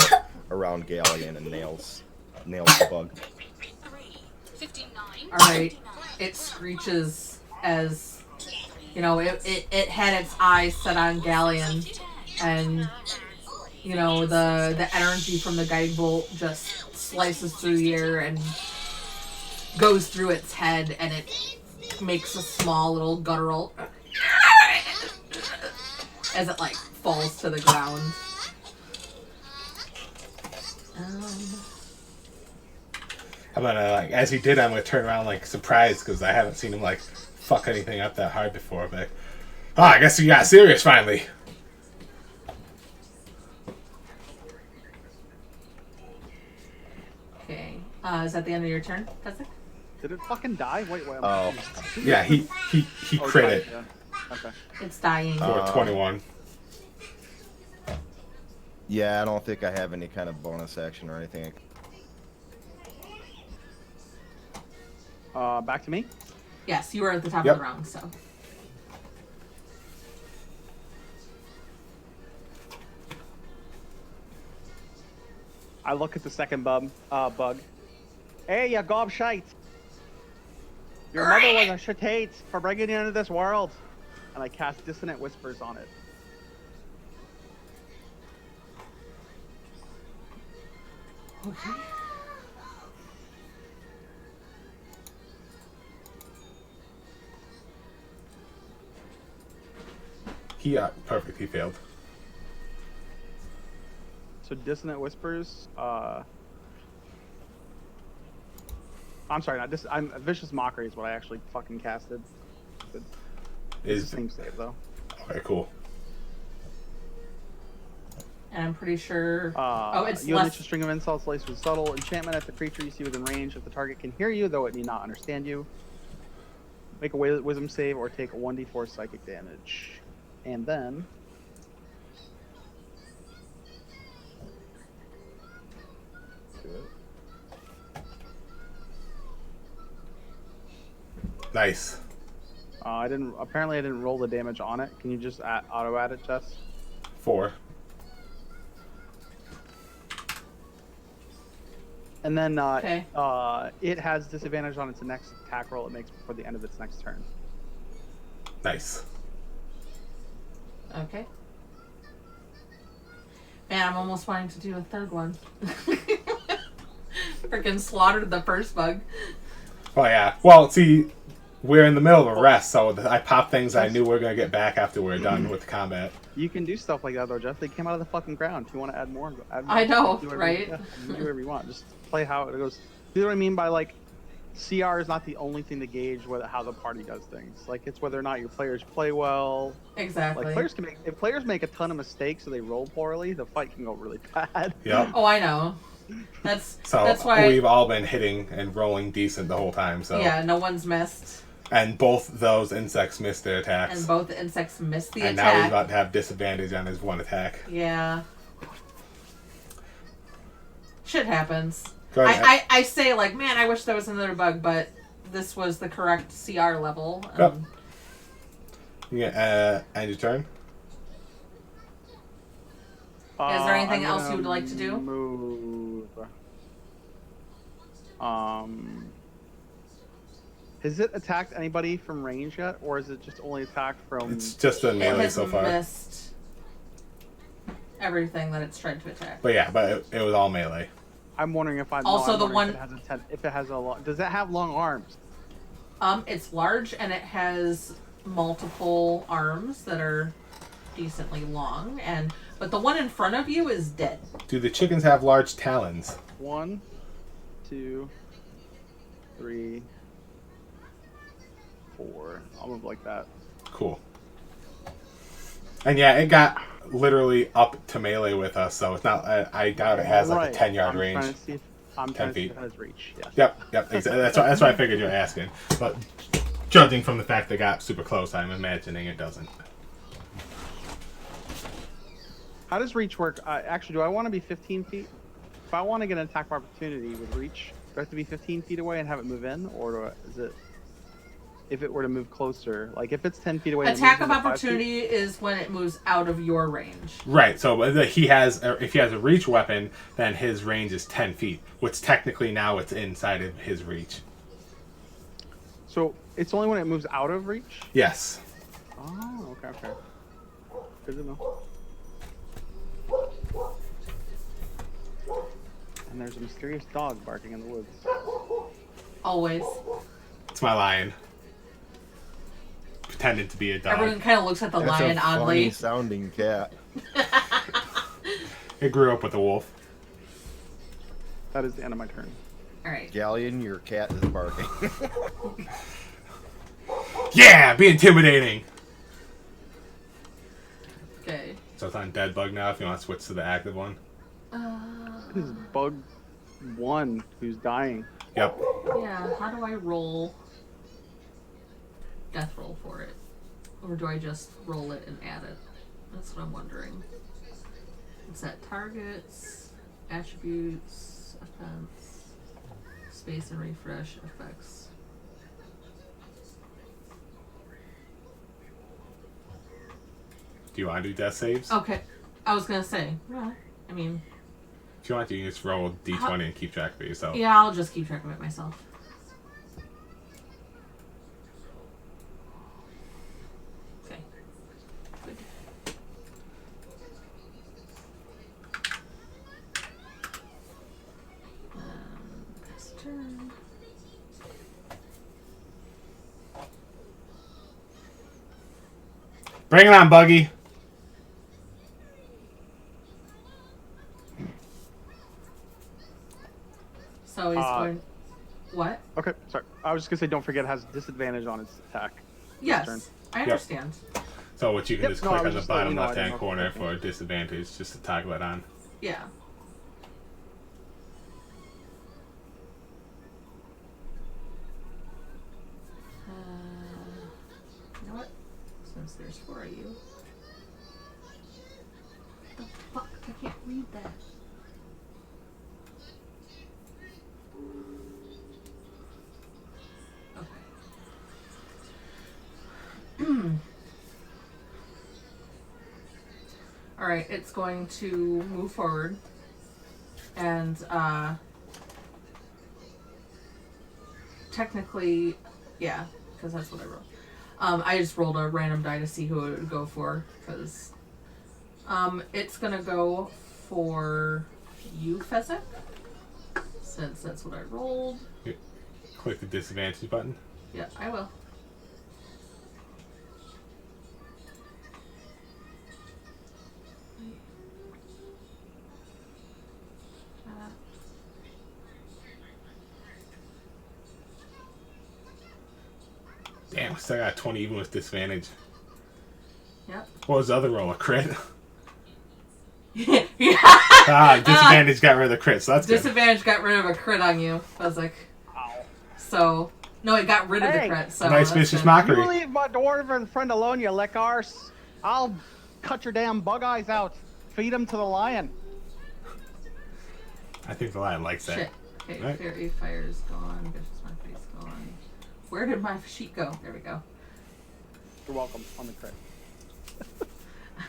around Galleon and nails the bug. All right. It screeches as it had its eyes set on Galleon, and the energy from the guiding bolt just slices through the air and goes through its head, and it makes a small little guttural as it like falls to the ground. I'm gonna as he did, I'm gonna turn around like surprised because I haven't seen him like fuck anything up that hard before. But I guess you got serious finally. Okay. Is that the end of your turn, Fezzik? Did it fucking die? Wait. Oh. Yeah, he Oh, crit died, it yeah. Okay. It's dying. for 21. Yeah, I don't think I have any kind of bonus action or anything. Back to me. Yes, you were at the top Yep. of the round, so. I look at the second bug. Hey, you gobshite! Your mother was a shit hate for bringing you into this world. and I cast Dissonant Whispers on it. Okay. Perfect. He failed. So Dissonant Whispers, I'm sorry, not Vicious Mockery is what I actually fucking casted. It's the Is same save though. okay. Cool. And I'm pretty sure. It's you unleash less. a string of insults laced with subtle enchantment at the creature you see within range. If the target can hear you, though it need not understand you, make a wisdom save or take a 1d4 psychic damage. And then Nice. I didn't roll the damage on it. Can you just auto add it, Jess? 4. And then Okay. it has disadvantage on its next attack roll it makes before the end of its next turn. Nice. Okay. Man, I'm almost wanting to do a third one. Freaking slaughtered the first bug. Oh yeah. Well, see, we're in the middle of a rest, so I popped things I knew we were gonna get back after we're done with the combat. You can do stuff like that though, Jeff. They came out of the fucking ground. If you want to add more, add more. I know, Do whatever right? You do whatever you want. Just play how it goes. You know what I mean by like, CR is not the only thing to gauge how the party does things. Like it's whether or not your players play well. Exactly. Like if players make a ton of mistakes or they roll poorly, the fight can go really bad. Yep. Oh, I know. That's why. We've all been hitting and rolling decent the whole time. So Yeah, no one's missed. and both those insects missed their attacks. And both the insects missed the And now he's attack. about to have disadvantage on his one attack. Yeah. Shit happens. Go ahead. I say like, man, I wish there was another bug, but this was the correct CR level. Yep. Yeah, end your turn. Is there anything I'm else gonna you would like to do? Move. Has it attacked anybody from range yet, or is it just only attacked from? It's just a It melee has so far. missed everything that it's tried to attack. But yeah, it was all melee. I'm wondering if I Also, the one- if it has a long. Does it have long arms? It's large and it has multiple arms that are decently long, but the one in front of you is dead. Do the chickens have large talons? 1, 2, 3, 4. I'll move like that. Cool. And yeah, it got literally up to melee with us, so it's not. I doubt it has like a 10-yard range. I'm 10 trying to see feet. if it has reach. Yeah. Yep, exactly. That's why I figured you were asking. But judging from the fact they got super close, I'm imagining it doesn't. How does reach work? Actually, do I want to be 15 feet? If I want to get an attack of opportunity with reach, do I have to be 15 feet away and have it move in, or is it? If it were to move closer, like if it's 10 feet away. and it Attack moves of into 5 feet- opportunity is when it moves out of your range. Right. So if he has a reach weapon, then his range is 10 feet, which technically now it's inside of his reach. So it's only when it moves out of reach. Yes. Oh, okay. Good to know. And there's a mysterious dog barking in the woods. Always. It's my lion. Pretending to be a dog. Everyone kind of looks at the That's lion a oddly. funny sounding cat. It grew up with a wolf. That is the end of my turn. All right. Galleon, your cat is barking. Yeah, be intimidating. Okay. So it's on dead bug now. If you want to switch to the active one. This is bug 1 who's dying. Yep. Yeah. How do I roll? Death roll for it, or do I just roll it and add it? That's what I'm wondering. It's at targets, attributes, offense, space and refresh effects. Do you want to do death saves? Okay. I was gonna say. Well, I mean, If you want to, you can just roll d20 and keep track of it yourself. yeah, I'll just keep track of it myself. Okay. Bring it on, Buggy. So he's going. What? Okay, sorry. I was just gonna say, don't forget it has disadvantage on its attack. Yes, turn. I understand. So what you can Yep, just no, click I was on the just letting bottom you know I left hand didn't know corner if for disadvantage, just to toggle it on. Yeah. You know what? Since there's 4 of you. The fuck? I can't read that. Okay. Alright, it's going to move forward and technically, yeah, because that's what I rolled. I just rolled a random die to see who it would go for, because it's gonna go for you, Fezzik, since that's what I rolled. Click the disadvantage button. Yeah, I will. Damn, still got 20 even with disadvantage. Yep. What was the other roll? A crit? Yeah. Disadvantage got rid of the crit, so that's good. Disadvantage got rid of a crit on you, Fezzik. Ow. So, no, it got rid of the Hey. crit. So Nice that's vicious good. mockery. You leave my dwarven friend alone, you lick arse. I'll cut your damn bug eyes out. Feed them to the lion. I think the lion likes that. Shit. Okay, Right. Fairy Fire's gone. Vicious Mockery's gone. Where did my sheet go? There we go. You're welcome on the crit.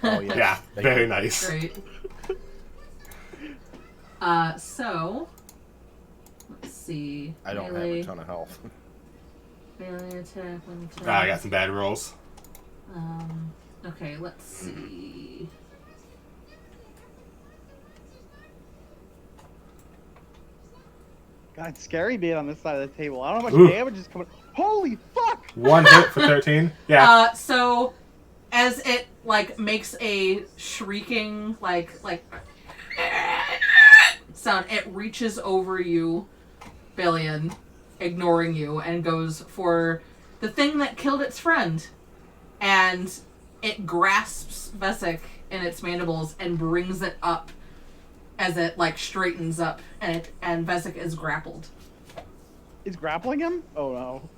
Oh yeah. Yeah, Thank very you. nice. Great. So let's see. I don't melee, have a ton of health. melee attack. I got some bad rolls. Okay, let's see. God, scary being on this side of the table. I don't know how Ooh. much damage is coming. Holy fuck! 1 hit for 13. Yeah. So as it like makes a shrieking like sound, it reaches over you, Billion, ignoring you, and goes for the thing that killed its friend. And it grasps Vesic in its mandibles and brings it up as it like straightens up, and Vesic is grappled. He's grappling him? Oh no.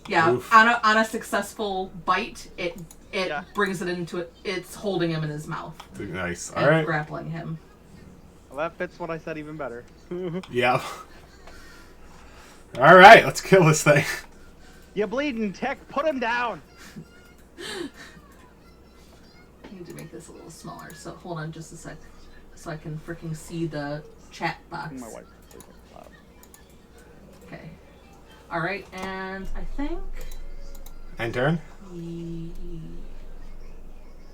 Yeah, Oof. on a successful bite, it Yeah. brings it into it. It's holding him in his mouth Nice. and All right. grappling him. Well, that fits what I said even better. Yeah. All right, let's kill this thing. You bleeding tech, put him down! I need to make this a little smaller. So hold on just a sec, so I can freaking see the chat box. My wife. Loud. Okay. All right, and I think End turn.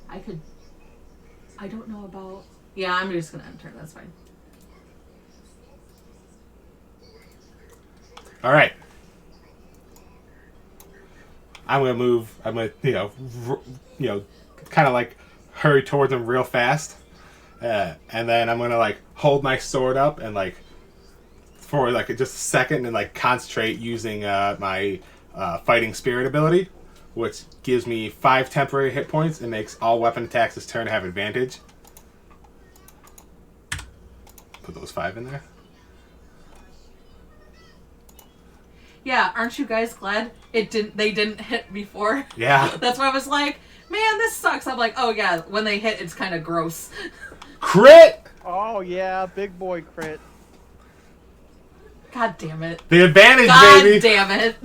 I could. I don't know about. Yeah, I'm just gonna enter. That's fine. All right. I'm gonna move. I'm gonna, kind of like hurry towards him real fast, and then I'm gonna like hold my sword up and like for like just a second and like concentrate using my fighting spirit ability, which gives me 5 temporary hit points and makes all weapon attacks this turn have advantage. Put those 5 in there. Yeah, aren't you guys glad they didn't hit before? Yeah. That's why I was like, man, this sucks. I'm like, oh yeah, when they hit, it's kind of gross. Crit! Oh yeah, big boy crit. God damn it. The advantage, God baby! damn it.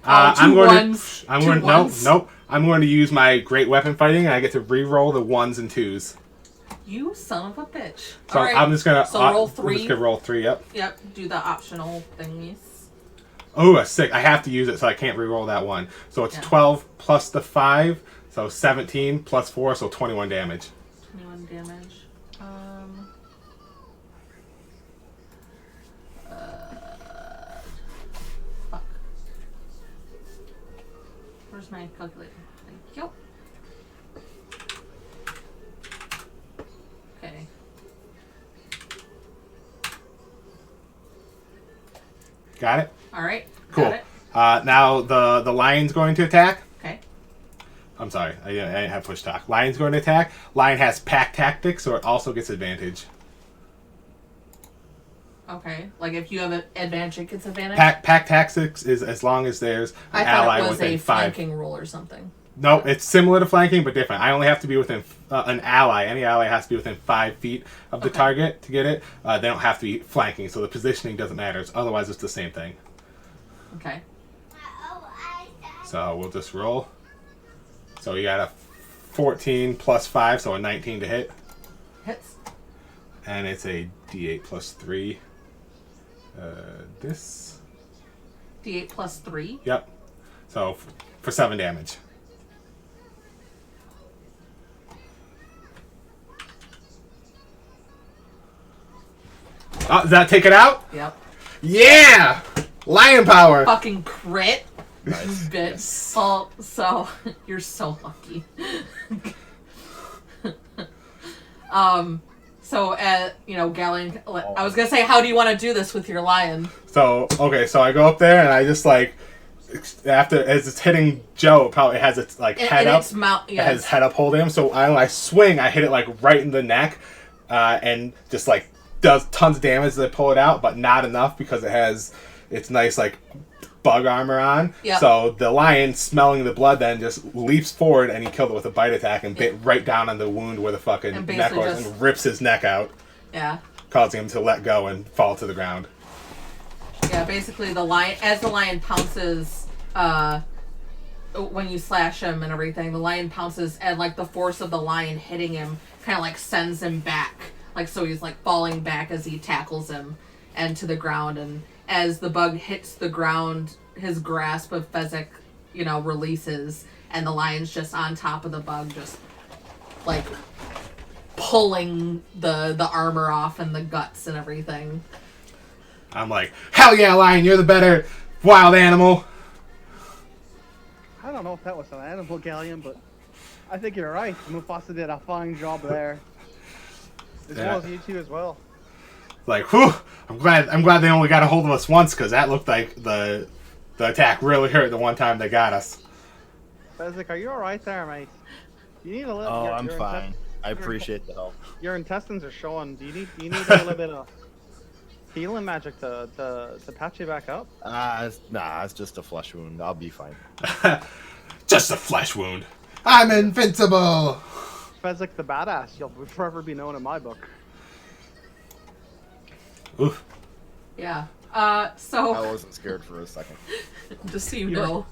I'm Two going ones. to. I'm Two going. ones. Nope. I'm going to use my great weapon fighting, and I get to re-roll the 1s and 2s. You son of a bitch. So All right. I'm just gonna. So roll I'm 3. just gonna roll 3. Yep. Yep, do the optional thingies. Oh, a 6. I have to use it, so I can't re-roll that one. So it's Yeah. 12 plus the 5, so 17 plus 4, so 21 damage. 21 damage. Fuck. Where's my calculator? Thank you. Okay. Got it? All right. Cool. Got it. Now the lion's going to attack. Okay. I'm sorry, I didn't have push talk. Lion's going to attack. Lion has pack tactics, so it also gets advantage. Okay. Like if you have an advantage, it gets advantage. Pack tactics is as long as there's I an thought ally it was within a 5. flanking rule or something. No, it's similar to flanking, but different. I only have to be within an ally. Any ally has to be within 5 feet of the Okay. target to get it. They don't have to be flanking, so the positioning doesn't matter. Otherwise, it's the same thing. Okay. So we'll just roll. So you got a 14 plus 5, so a 19 to hit. Hits. And it's a D8 plus 3. This. D8 plus 3. Yep. So for 7 damage. Does that take it out? Yep. Yeah! Lion power! Fucking crit. Nice. Bitch. Well, so you're so lucky. So Galleon, I was gonna say, how do you want to do this with your lion? So, okay, so I go up there and I just like, after, as it's hitting Joe, it probably has its like head and up. its mouth, It has its head up holding him. So I swing, I hit it like right in the neck, and just like does tons of damage as I pull it out, but not enough because it has its nice like bug armor on. Yep. So the lion, smelling the blood, then just leaps forward and he killed it with a bite attack and bit Yep. right down on the wound where the fucking And neck basically was just- and rips his neck out, Yeah. causing him to let go and fall to the ground. Yeah, basically the lion pounces, when you slash him and everything, the lion pounces, and like the force of the lion hitting him kind of like sends him back, like so he's like falling back as he tackles him and to the ground, and as the bug hits the ground, his grasp of Fezzik, releases, and the lion's just on top of the bug, just like pulling the armor off and the guts and everything. I'm like, hell yeah, lion, you're the better wild animal. I don't know if that was an animal Galleon, but I think you're right. Mufasa did a fine job there. As Yeah. well as you two as well. Like, whew, I'm glad they only got a hold of us once, because that looked like the attack really hurt the one time they got us. Fezzik, are you alright there, mate? You need a little. Oh, your- I'm your fine. I appreciate the help. Your intestines are showing. Do you need a little bit of healing magic to patch you back up? It's just a flesh wound. I'll be fine. Just a flesh wound. I'm invincible. Fezzik the badass. You'll forever be known in my book. Oof. Yeah. I So wasn't scared for a second. just so you know,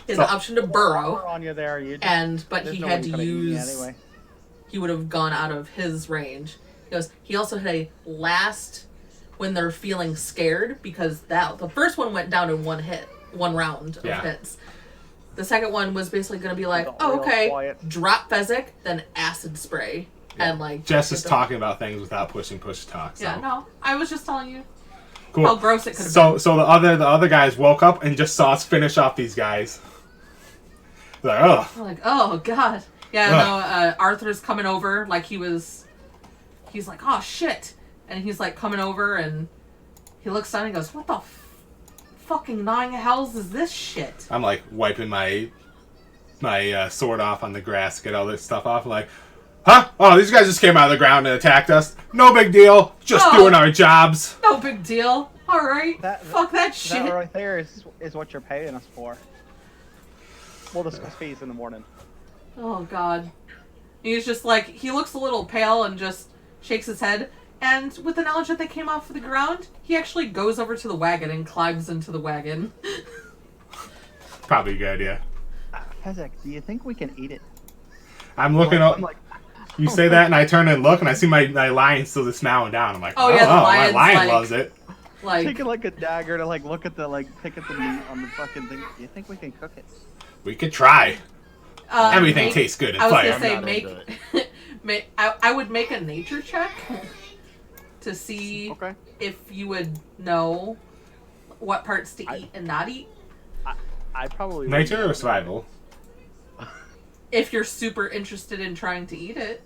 he had So- the option to burrow, Armor on you there. You just, but there's he no had one to gonna eat you use. anyway. He would have gone out of his range. He also had a last when they're feeling scared, because the first one went down in one round of Yeah. hits. The second one was basically going to be like, Real oh, okay, quiet. drop Fezzik, then acid spray, and like. Jess get is the- talking about things without pushing push talk. So. Yeah, no, I was just telling you Cool. how gross it could have So the other guys woke up and just saw us finish off these guys. They're like, oh, been. Like, oh god, yeah, no. Arthur's coming over, like he's like, oh shit, and he's like coming over, and he looks down and goes, what the fucking nine hells is this shit? I'm like wiping my sword off on the grass, get all this stuff off. I'm like, huh? Oh, these guys just came out of the ground and attacked us. No big deal. Just Oh. doing our jobs. No big deal. All right, fuck that shit. That right there is what you're paying us for. We'll discuss fees in the morning. Oh god. He's just like, he looks a little pale and just shakes his head. And with the knowledge that they came off the ground, he actually goes over to the wagon and climbs into the wagon. Probably a good idea. Fezzik, do you think we can eat it? I'm looking up. I'm like, You say that, and I turn and look, and I see my lion still just mowing down. I'm like, Oh, yeah, the my lion's lion like- loves it. Like, taking like a dagger to like look at the pick at the meat on the fucking thing. Do you think we can cook it? We could try. Everything make- tastes good in I was fire. gonna say I'm not make, I would make a nature check to see Okay. if you would know what parts to eat and not eat. I probably wouldn't Nature be or able to- survival? If you're super interested in trying to eat it.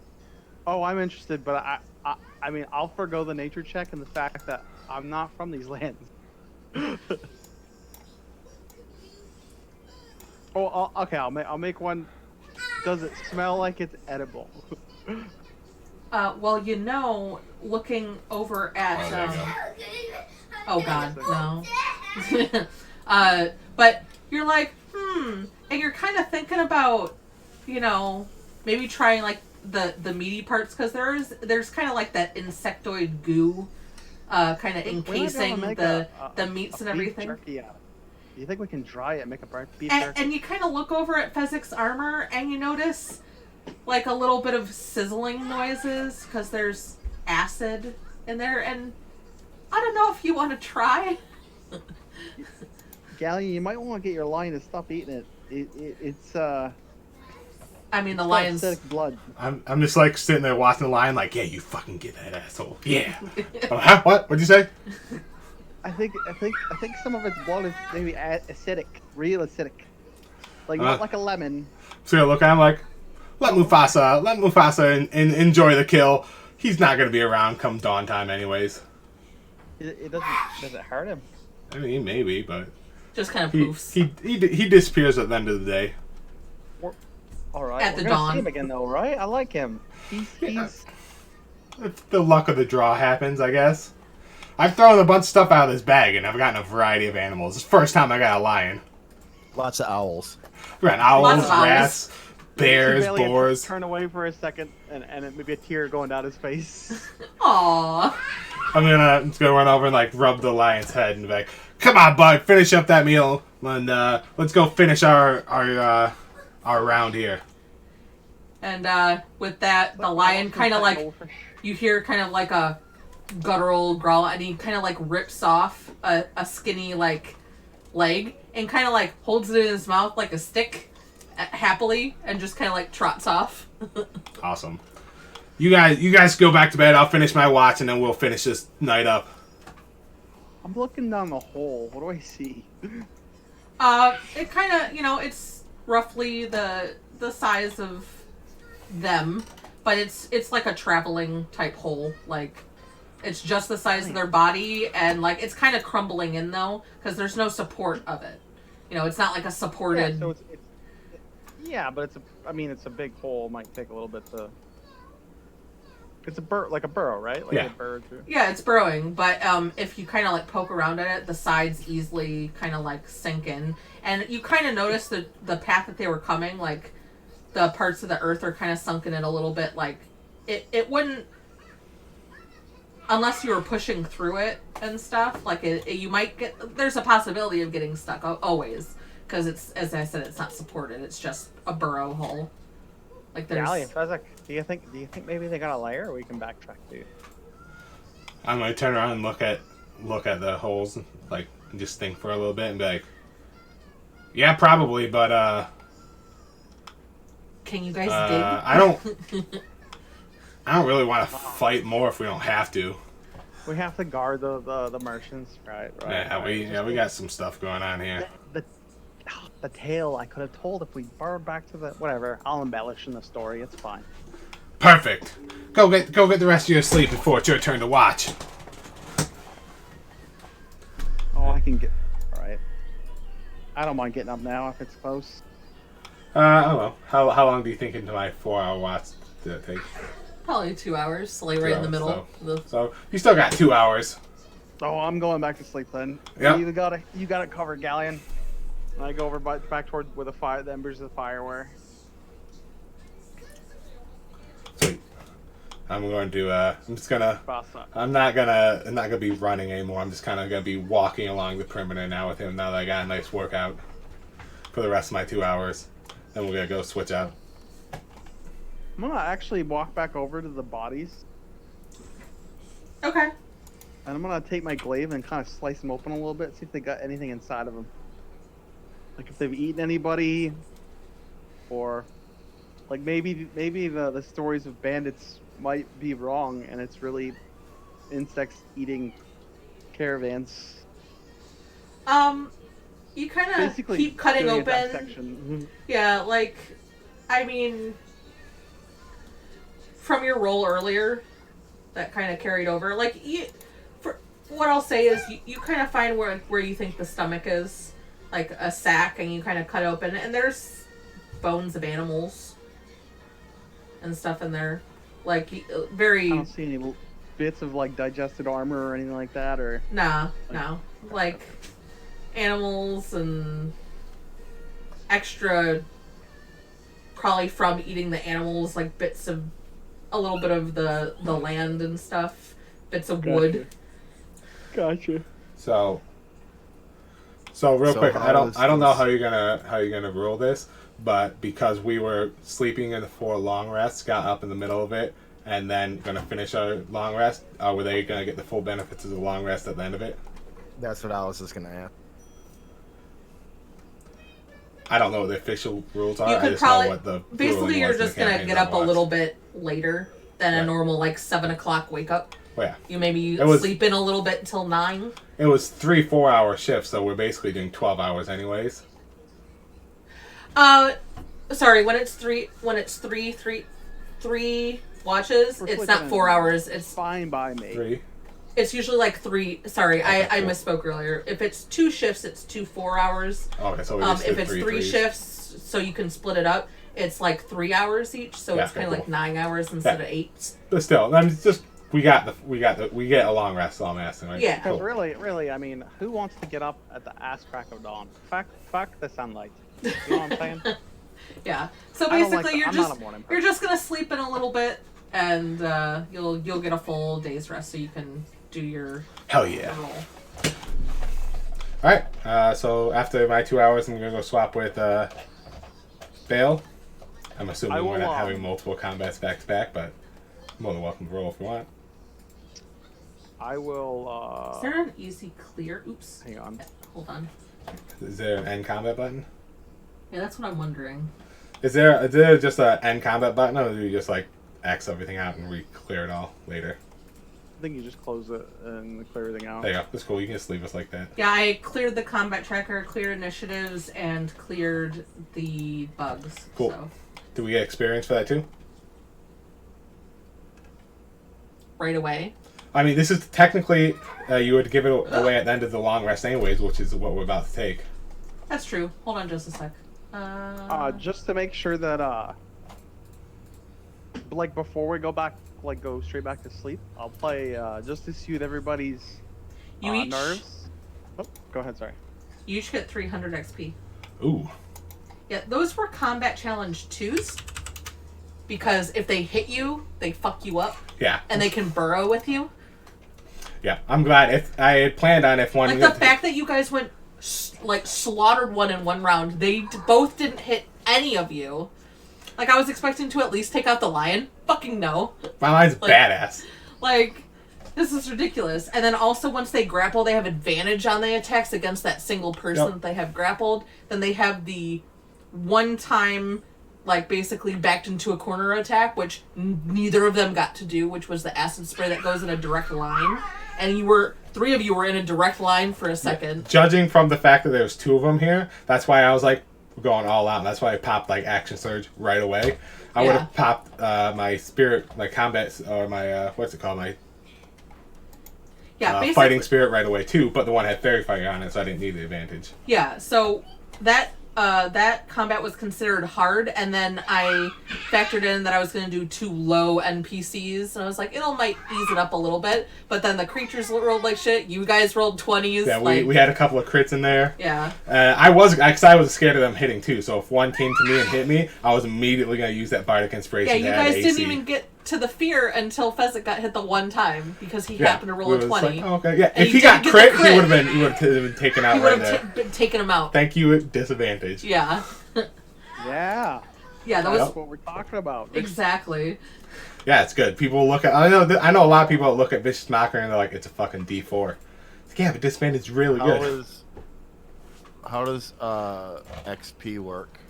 Oh, I'm interested, but I mean, I'll forgo the nature check and the fact that I'm not from these lands. Okay, I'll make one. Does it smell like it's edible? Well, you know, looking over at Oh, there you go. oh god, no. But you're like, and you're kind of thinking about, you know, maybe trying like the meaty parts because there's kind of like that insectoid goo, kind of encasing the meats and beef everything. jerky out of it. Do you think we can dry it and make a beef And, jerky? and you kind of look over at Fezzik's armor and you notice like a little bit of sizzling noises because there's acid in there, and I don't know if you want to try. Galleon, you might want to get your lion to stop eating it. It's I mean, the got lion's acidic blood. I'm just like sitting there watching the lion, like, yeah, you fucking get that asshole. Yeah. Huh? What? What'd you say? I think some of its blood is maybe acidic, real acidic, like Uh. not like a lemon. So I look at him like, let Mufasa enjoy the kill. He's not gonna be around come dawn time anyways. It doesn't. Does it hurt him? I mean, maybe, but just kind of he poofs. he disappears at the end of the day. All right. At we're the gonna dawn. see him again, though, right? I like him. Yeah. He's If the luck of the draw happens, I guess. I've thrown a bunch of stuff out of this bag, and I've gotten a variety of animals. It's the first time I got a lion. Lots of owls. We got Lots owls, of owls. rats, bears, Bailey had to boars. Turn away for a second, and maybe a tear going down his face. Aww. I'm just gonna run over and like rub the lion's head and be like, "Come on, bud, finish up that meal, and let's go finish our round here." And with that, the lion kind of like, you hear kind of like a guttural growl, and he kind of like rips off a skinny like leg and kind of like holds it in his mouth like a stick happily and just kind of like trots off. Awesome. You guys go back to bed. I'll finish my watch, and then we'll finish this night up. I'm looking down the hole. What do I see? It kind of, you know, it's roughly the size of them, but it's like a traveling type hole. Like, it's just the size of their body, and like it's kind of crumbling in though because there's no support of it. You know, it's not like a supported. Yeah, so yeah, but it's a big hole. It might take a little bit to. It's a like a burrow, right? Like Yeah. a burrow too. Yeah, it's burrowing, but if you kind of like poke around at it, the sides easily kind of like sink in, and you kind of notice the path that they were coming, like the parts of the earth are kind of sunk in it a little bit. Like it wouldn't, unless you were pushing through it and stuff. Like you might get. There's a possibility of getting stuck always, because it's, as I said, it's not supported. It's just a burrow hole. Like there's. Galleon, Fezzik, do you think maybe they got a layer, or we can backtrack to? I'm gonna turn around and look at the holes, like just think for a little bit and be like, "Yeah, probably, but Can you guys I don't really want to fight more if we don't have to." We have to guard the merchants, right? Yeah, we got some stuff going on here. The tale I could have told if we burrowed back to the whatever. I'll embellish in the story. It's fine. Perfect. Go get the rest of your sleep before it's your turn to watch. Oh, I can get. All right. I don't mind getting up now if it's close. Oh well. How long do you think into my 4-hour watch did it take? Probably 2 hours, so lay right in the middle. So you still got 2 hours. Oh, I'm going back to sleep then. Yep. You got it covered, Galleon. And I go over back toward where the embers of the fire were. Sweet. I'm going to. I'm just gonna. Cross up. I'm not gonna be running anymore. I'm just kind of gonna be walking along the perimeter now with him. Now that I got a nice workout for the rest of my 2 hours, then we're gonna go switch out. I'm gonna actually walk back over to the bodies, Okay. and I'm gonna take my glaive and kind of slice them open a little bit, see if they got anything inside of them. Like if they've eaten anybody, or like maybe the stories of bandits might be wrong, and it's really insects eating caravans. you kind of Basically, keep cutting doing a open. dissection. Yeah, like, I mean, from your roll earlier, that kind of carried over. Like, for what I'll say is, you kind of find where you think the stomach is, like a sack, and you kind of cut open, and there's bones of animals and stuff in there, like very. I don't see any bits of like digested armor or anything like that, or No, like animals and extra, probably from eating the animals, like bits of a little bit of the land and stuff, bits of wood. Gotcha. So real So quick, how I don't is know this- how you're gonna rule this, but because we were sleeping in the 4 long rests, got up in the middle of it, and then gonna finish our long rest, were they gonna get the full benefits of the long rest at the end of it? That's what I was just gonna ask. I don't know what the official rules are. You I could just probably know what the basically ruling you're was in just the gonna campaign get that up a I little watched. bit later than a Right. normal like 7 o'clock wake up. Well, yeah. You maybe It was- sleep in a little bit until 9. It was 3 4-hour shifts, so we're basically doing 12 hours anyways. Sorry, when it's three watches, We're it's sleeping not in. 4 hours. It's Fine by me. 3. It's usually like 3. Sorry, Okay, I cool. misspoke earlier. If it's 2 shifts, it's 2 4-hours. Okay, so we just If did it's 3 3 threes. shifts, so you can split it up, it's like 3 hours each. So Yeah, it's kind of okay, like cool. 9 hours instead Yeah. of 8. But still, I mean, it's just we get a long rest. So I'm asking, right? Yeah. Because Cool. really, I mean, who wants to get up at the ass crack of dawn? Fuck the sunlight. You know what I'm saying? Yeah. So I don't like basically, the- I'm not a morning you're person. just gonna sleep in a little bit, and you'll get a full day's rest, so you can do your Hell yeah! roll. All right. So after my 2 hours, I'm gonna go swap with Bale. I'm assuming I will, we're not having multiple combats back to back, but more than welcome to roll if you want. I will. Is there an easy clear? Oops. Hang on. Hold on. Is there an end combat button? Yeah, that's what I'm wondering. Is there just a end combat button, or do you just like X everything out and re-clear it all later? I think you just close it and clear everything out. There you go. That's cool. You can just leave us like that. Yeah, I cleared the combat tracker, cleared initiatives, and cleared the bugs. Cool. So Do we get experience for that too? right away. I mean, this is technically you would give it away at the end of the long rest anyways, which is what we're about to take. That's true. Hold on just a sec. Just to make sure that like before we go back, like go straight back to sleep, I'll play just to soothe everybody's You each nerves. Oh, go ahead. Sorry. you each get 300 XP. Ooh. Yeah, those were combat challenge 2s. Because if they hit you, they fuck you up, Yeah. and they can burrow with you. Yeah. I'm glad. If I had planned on if one Like the fact that you guys went slaughtered one in one round, they both didn't hit any of you. Like I was expecting to at least take out the lion. Fucking no. my line's like- badass. Like this is ridiculous. And then also once they grapple, they have advantage on the attacks against that single person Yep. that they have grappled. Then they have the one time like basically backed into a corner attack, which neither of them got to do, which was the acid spray that goes in a direct line. And 3 of you were in a direct line for a second. Judging from the fact that there's 2 of them here, that's why I was like, we're going all out. And that's why I popped like action surge right away. I would Yeah. have popped my spirit, my combat, or my what's it called, my Yeah, basically. fighting spirit right away too. But the one had fairy fire on it, so I didn't need the advantage. Yeah, so that combat was considered hard, and then I factored in that I was going to do 2 low NPCs, and I was like, might ease it up a little bit, but then the creatures rolled like shit, you guys rolled 20s. Yeah, like, we had a couple of crits in there. Yeah. I was scared of them hitting too. So if one came to me and hit me, I was immediately gonna use that bardic Yeah, inspiration. you to add guys didn't AC. even get to the fear until Fezzik got hit the one time, because he Yeah, happened to roll we a was 20. Like, oh, okay, yeah. And If he he got didn't get crit, the crit. he would have been taken out He would right have there. been taken him out. Thank you at disadvantage. Yeah. Yeah. Yeah, that was... That's what we're talking about. Exactly. Yeah, it's good. People look at. I know a lot of people that look at Vicious Mockery and they're like, it's a fucking D4. It's like, yeah, but disadvantage is really good. How does XP work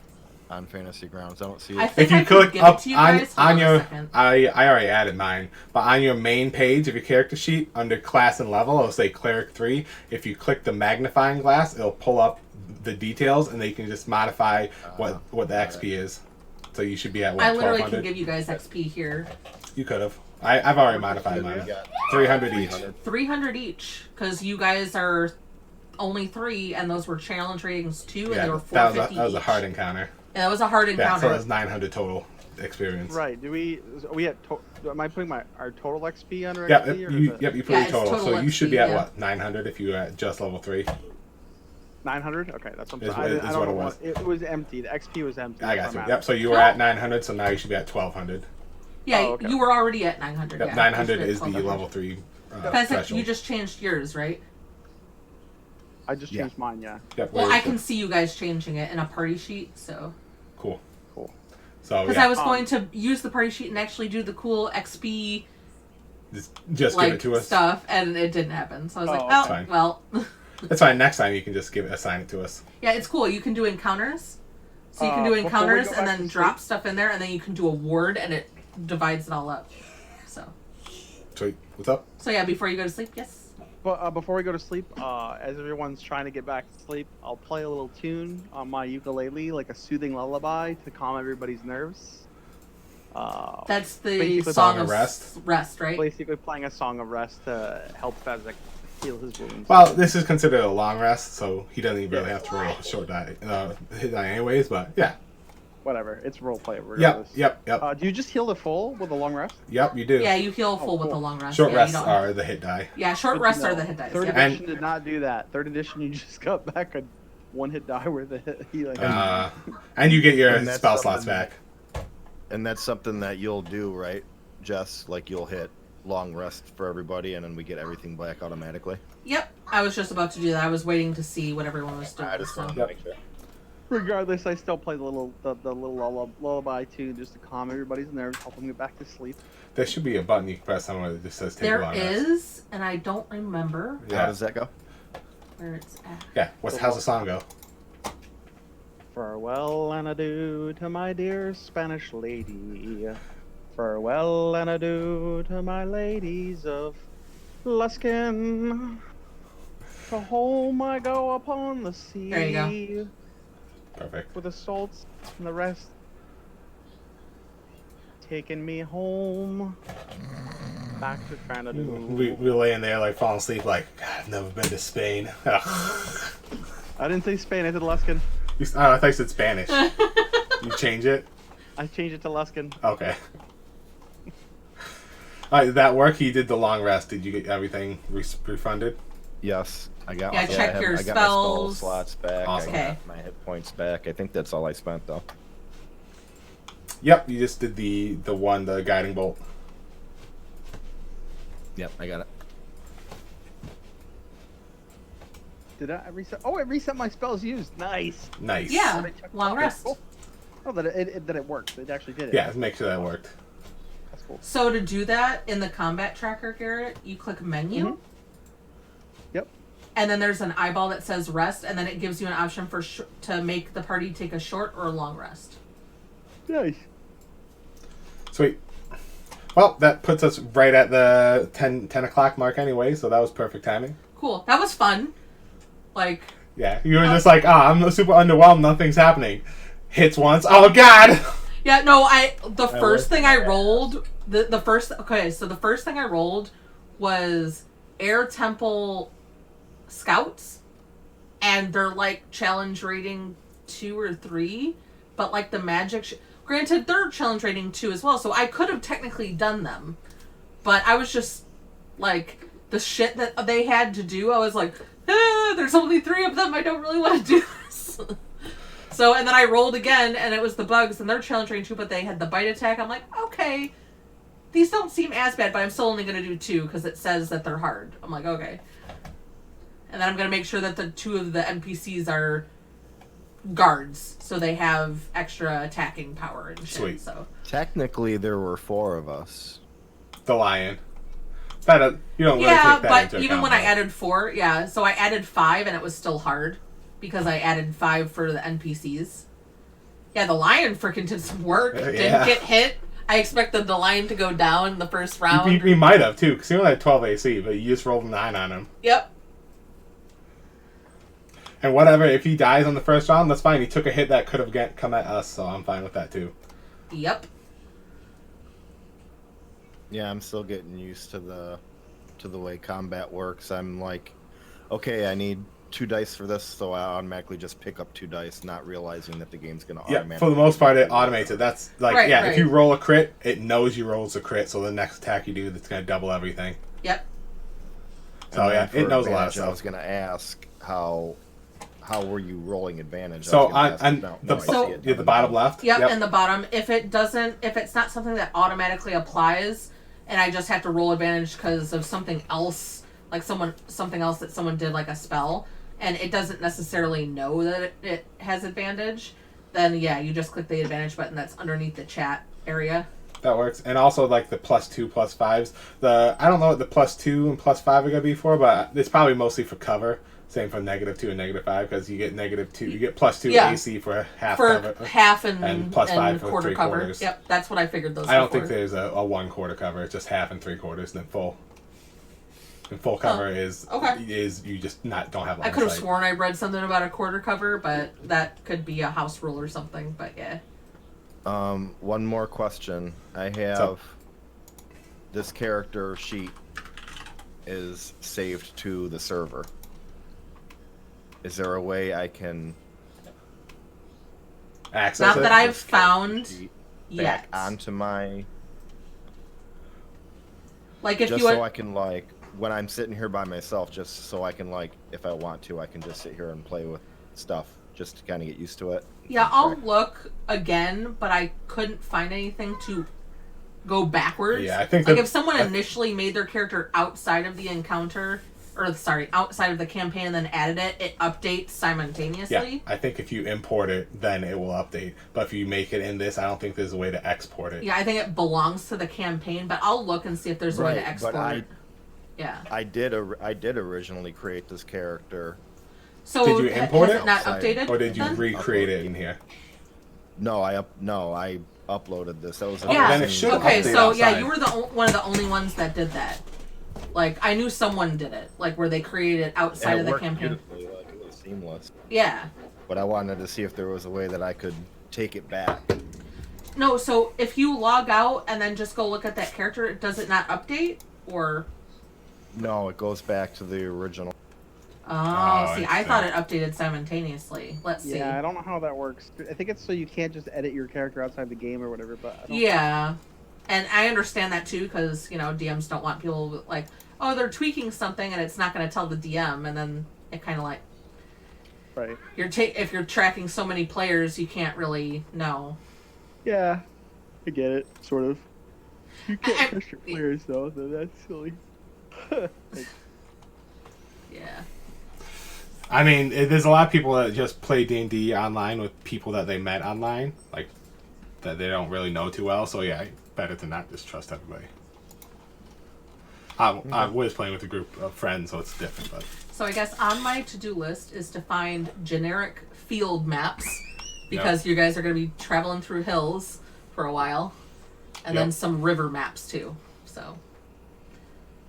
on Fantasy Grounds? I don't see I it. think If you I could click give up it to you on, guys. Hold on a your, second. I already added mine, but on your main page of your character sheet, under class and level, it'll say Cleric 3. If you click the magnifying glass, it'll pull up the details, and they can just modify what the XP is. So you should be at what, I literally can 1200? give you guys XP here. You could have. I've already modified We mine. got 300 each. 300 each, because you guys are only 3, and those were challenge ratings 2, and they were 450 that was a each. hard encounter. Yeah, that was a hard Yeah, encounter. so that's 900 total experience. Right. Do we? We at? Am I putting our total XP under Yep, XP? Or you is it put Yeah, your it's total. total So you should be XP, at yeah. what, 900 if you're at just level 3. 900? Okay, that's what I'm Is saying. what- I is don't what know it what was. it was empty. The XP was empty. I that's got you. what I'm Yep, so you were Cool. at 900, so now you should be at 1200. Yeah, Oh, okay. you were already at 900. Yep, yeah. 900 You should is be at the 1200. level 3 Because threshold. you just changed yours, right? I just Yeah. changed mine. Yeah. Yep, Well, where I is can it? see you guys changing it in a party sheet, so. Cool. Cool. So Because yeah, I was going to use the party sheet and actually do the cool XP just like give it to us. stuff, and it didn't happen. So I was like, Oh, oh, fine. well. That's fine. Next time you can just assign it to us. Yeah, it's cool. You can do encounters. So you can do Before we encounters go and back then to drop sleep- stuff in there, and then you can do a ward, and it divides it all up. Sweet. What's up? So yeah, before you go to sleep, yes. But before we go to sleep, as everyone's trying to get back to sleep, I'll play a little tune on my ukulele, like a soothing lullaby to calm everybody's nerves. That's the Basically song Song of of Rest. Rest, right? Basically, playing a song of rest to help Fezzik heal his wounds. Well, this is considered a long rest, so he doesn't even really have to roll Yeah. a short die, hit die anyways. But yeah, Whatever, it's roleplay yep, regardless. yep. Do you just heal the full with a long rest? Yep, you do. Yeah, you heal full with cool. the long rest. Short yeah, rests you don't- are the hit die. Yeah, short Good to rests are know. the hit dice. Third Yeah. edition did not do that. Third edition, you just got back a one hit die worth of healing. And you get your And that's spell slots something- back. And that's something that you'll do, right, Jess? Like you'll hit long rest for everybody, and then we get everything back automatically. Yep, I was just about to do that. I was waiting to see what everyone was doing. I just so. wanted to Yep. make sure. Regardless, I still play the little lullaby tune just to calm everybody's nerves, help them get back to sleep. There should be a button you can press somewhere that just says take a There long rest. is, and I don't remember How Yeah. does that go? where it's at. Yeah. How's the song go? Farewell and adieu to my dear Spanish lady. Farewell and adieu to my ladies of Luskin. To home I go upon the sea. There you go. Perfect. With the salts and the rest. Taking me home. Back to Xanadu. We lay in there like falling asleep like, God, I've never been to Spain. Ugh. I didn't say Spain, I said Luskin. I thought you said Spanish. You change it? I changed it to Luskin. Okay. Did that work? He did the long rest. Did you get everything refunded? Yes, I got. Yeah, check your I got my spell spells. slots back. Awesome. I Okay. got my hit points back. I think that's all I spent though. Yep, you just did the guiding bolt. Yep, I got it. Did I reset? Oh, it reset my spells used. Nice. Nice. Yeah, Let me check long that. rest. Cool. Oh, that it worked. It actually did it. Yeah, make sure that worked. That's cool. So to do that in the combat tracker, Garrett, you click menu. Mhm. Yep. And then there's an eyeball that says rest, and then it gives you an option for to make the party take a short or a long rest. Nice. Sweet. Well, that puts us right at the 10 o'clock mark anyway, so that was perfect timing. Cool. That was fun. Like, Yeah, you were just like, I'm super underwhelmed, nothing's happening. Hits once, oh God! yeah, no, the first worked. thing I rolled, the first thing I rolled was Air Temple Scouts, and they're like challenge rating 2 or 3, but like the magic, granted they're challenge rating 2 as well, so I could have technically done them, but I was just like, the shit that they had to do, I was like, there's only 3 of them, I don't really want to do this. So, and then I rolled again, and it was the bugs, and they're challenge rating 2, but they had the bite attack. I'm like, okay, these don't seem as bad, but I'm still only going to do 2, because it says that they're hard. I'm like, okay. And then I'm going to make sure that the 2 of the NPCs are guards, so they have extra attacking power and shit. Sweet. So Technically, there were 4 of us. The lion. That, you don't really yeah, take that but into even account, when I though. added 4, yeah, so I added 5, and it was still hard, because I added 5 for the NPCs. Yeah, the lion freaking did some work. Yeah. Didn't get hit. I expected the lion to go down in the first round. We might have, too, because he only had 12 AC, but you just rolled a 9 on him. Yep. And whatever, if he dies on the first round, that's fine. He took a hit that could have come at us, so I'm fine with that too. Yep. Yeah, I'm still getting used to the way combat works. I'm like, okay, I need 2 dice for this, so I automatically just pick up 2 dice, not realizing that the game's gonna Yeah, automatically. for the most part, it automates it. That's like, Right, yeah, right. if you roll a crit, it knows you rolls a crit, so the next attack you do, it's gonna double everything. Yep. So And then yeah, for it knows a lot of advantage, I was stuff. gonna ask how were you rolling advantage? I So was gonna on ask and about- the, no, I So- see it yeah, down the bottom left. Yep, and the bottom. If it's not something that automatically applies, and I just have to roll advantage because of something else, like something else that someone did, like a spell, and it doesn't necessarily know that it has advantage, then yeah, you just click the advantage button that's underneath the chat area. That works. And also like the +2, +5s. I don't know what the +2 and +5 are gonna be for, but it's probably mostly for cover. Same for -2 and -5 because you get -2, you get +2 Yeah. AC for half For cover. half and +5 for quarter cover. 3/4. Yep, that's what I figured those. I don't were think for. there's a 1/4 cover. It's just half and 3/4 and then full. And full cover is you just don't have line I could have sight. sworn I read something about a quarter cover, but that could be a house rule or something. But yeah. One more question. I have this character sheet is saved to the server. Is there a way I can Access Not it. that I've this character found sheet yet. back onto my Like if just you so would, I can like when I'm sitting here by myself, just so I can like if I want to, I can just sit here and play with stuff just to kind of get used to it. yeah, I'll Correct. look again, but I couldn't find anything to go backwards. Yeah, I think like that- if someone initially made their character outside of the encounter, or sorry, outside of the campaign and then added it, it updates simultaneously. Yeah, I think if you import it, then it will update. But if you make it in this, I don't think there's a way to export it. Yeah, I think it belongs to the campaign, but I'll look and see if there's a way to Right, export but it. Yeah. I did originally create this character. So Did you import has it? it not Outside. updated? Or did you then? recreate it in here? No, I uploaded this. That was the Yeah. then it first should thing- Okay, update so yeah, outside. you were one of the only ones that did that. Like I knew someone did it, like where they created it outside and it of the worked campaign. beautifully, like it was seamless. Yeah. But I wanted to see if there was a way that I could take it back. No, so if you log out and then just go look at that character, does it not update? Or No, it goes back to the original. see, I thought it interesting. updated simultaneously. Let's see. Yeah, I don't know how that works. I think it's so you can't just edit your character outside the game or whatever. But I don't, Yeah, and I understand that too because DMs don't want people like, oh, they're tweaking something and it's not going to tell the DM, and then it kind of like right. if you're tracking so many players, you can't really know. Yeah, I get it, sort of. You I- can't trust your players though, so that's silly. Yeah. I mean, there's a lot of people that just play D&D online with people that they met online, like, that they don't really know too well. So, yeah, better to not just trust everybody. I was playing with a group of friends, so it's different, but... So I guess on my to-do list is to find generic field maps because you guys are going to be traveling through hills for a while, and then Yep. some river maps too. So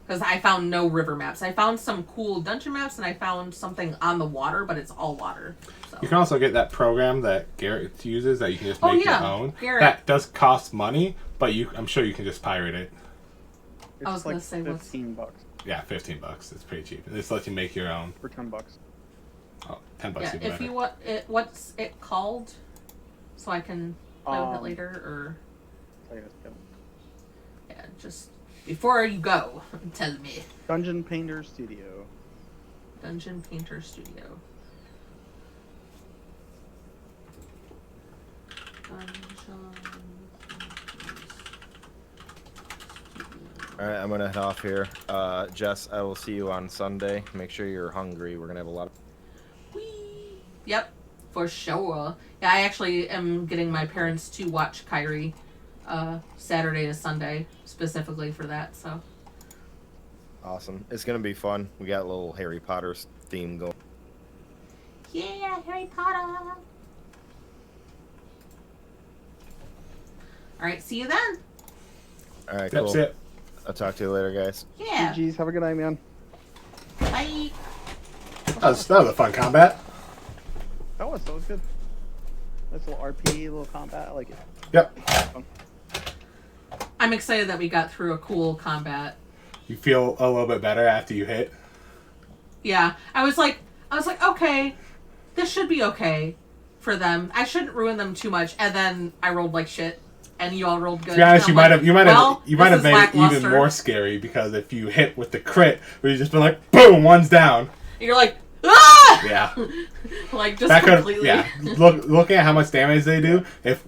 because I found no river maps, I found some cool dungeon maps, and I found something on the water, but it's all water. So. You can also get that program that Garrett uses that you can just Oh, make yeah, your own. Garrett. That does cost money, but I'm sure you can just pirate it. It's I was gonna like say, what's- $15 Yeah, $15. It's pretty cheap. It just lets you make your own. for $10. Oh, $10 Yeah, even if better. you want it, what's it called? So I can play with it Um, later, or yeah, just before you go, tell me. Dungeon Painter Studio. Dungeon Painter Studio. All right, I'm gonna head off here. Jess, I will see you on Sunday. Make sure you're hungry. We're gonna have a lot of. Whee! Yep, for sure. Yeah, I actually am getting my parents to watch Kyrie Saturday to Sunday specifically for that. So Awesome. It's gonna be fun. We got a little Harry Potter theme going. yeah, Harry Potter. All right, see you then. All right, That's cool. it. I'll talk to you later, guys. Yeah. GG's, have a good night, man. Bye. That was a fun combat. so it's good. Nice little RP, little combat. I like it. Yep. I'm excited that we got through a cool combat. You feel a little bit better after you hit. Yeah, I was like, okay, this should be okay for them. I shouldn't ruin them too much. And then I rolled like shit, and you all rolled good. To be honest, And I'm you might have this made is it even lackluster. more scary because if you hit with the crit, where you just been like, boom, one's down. You're like, ah! Yeah. Like just That could, completely. yeah. Looking at how much damage they do, if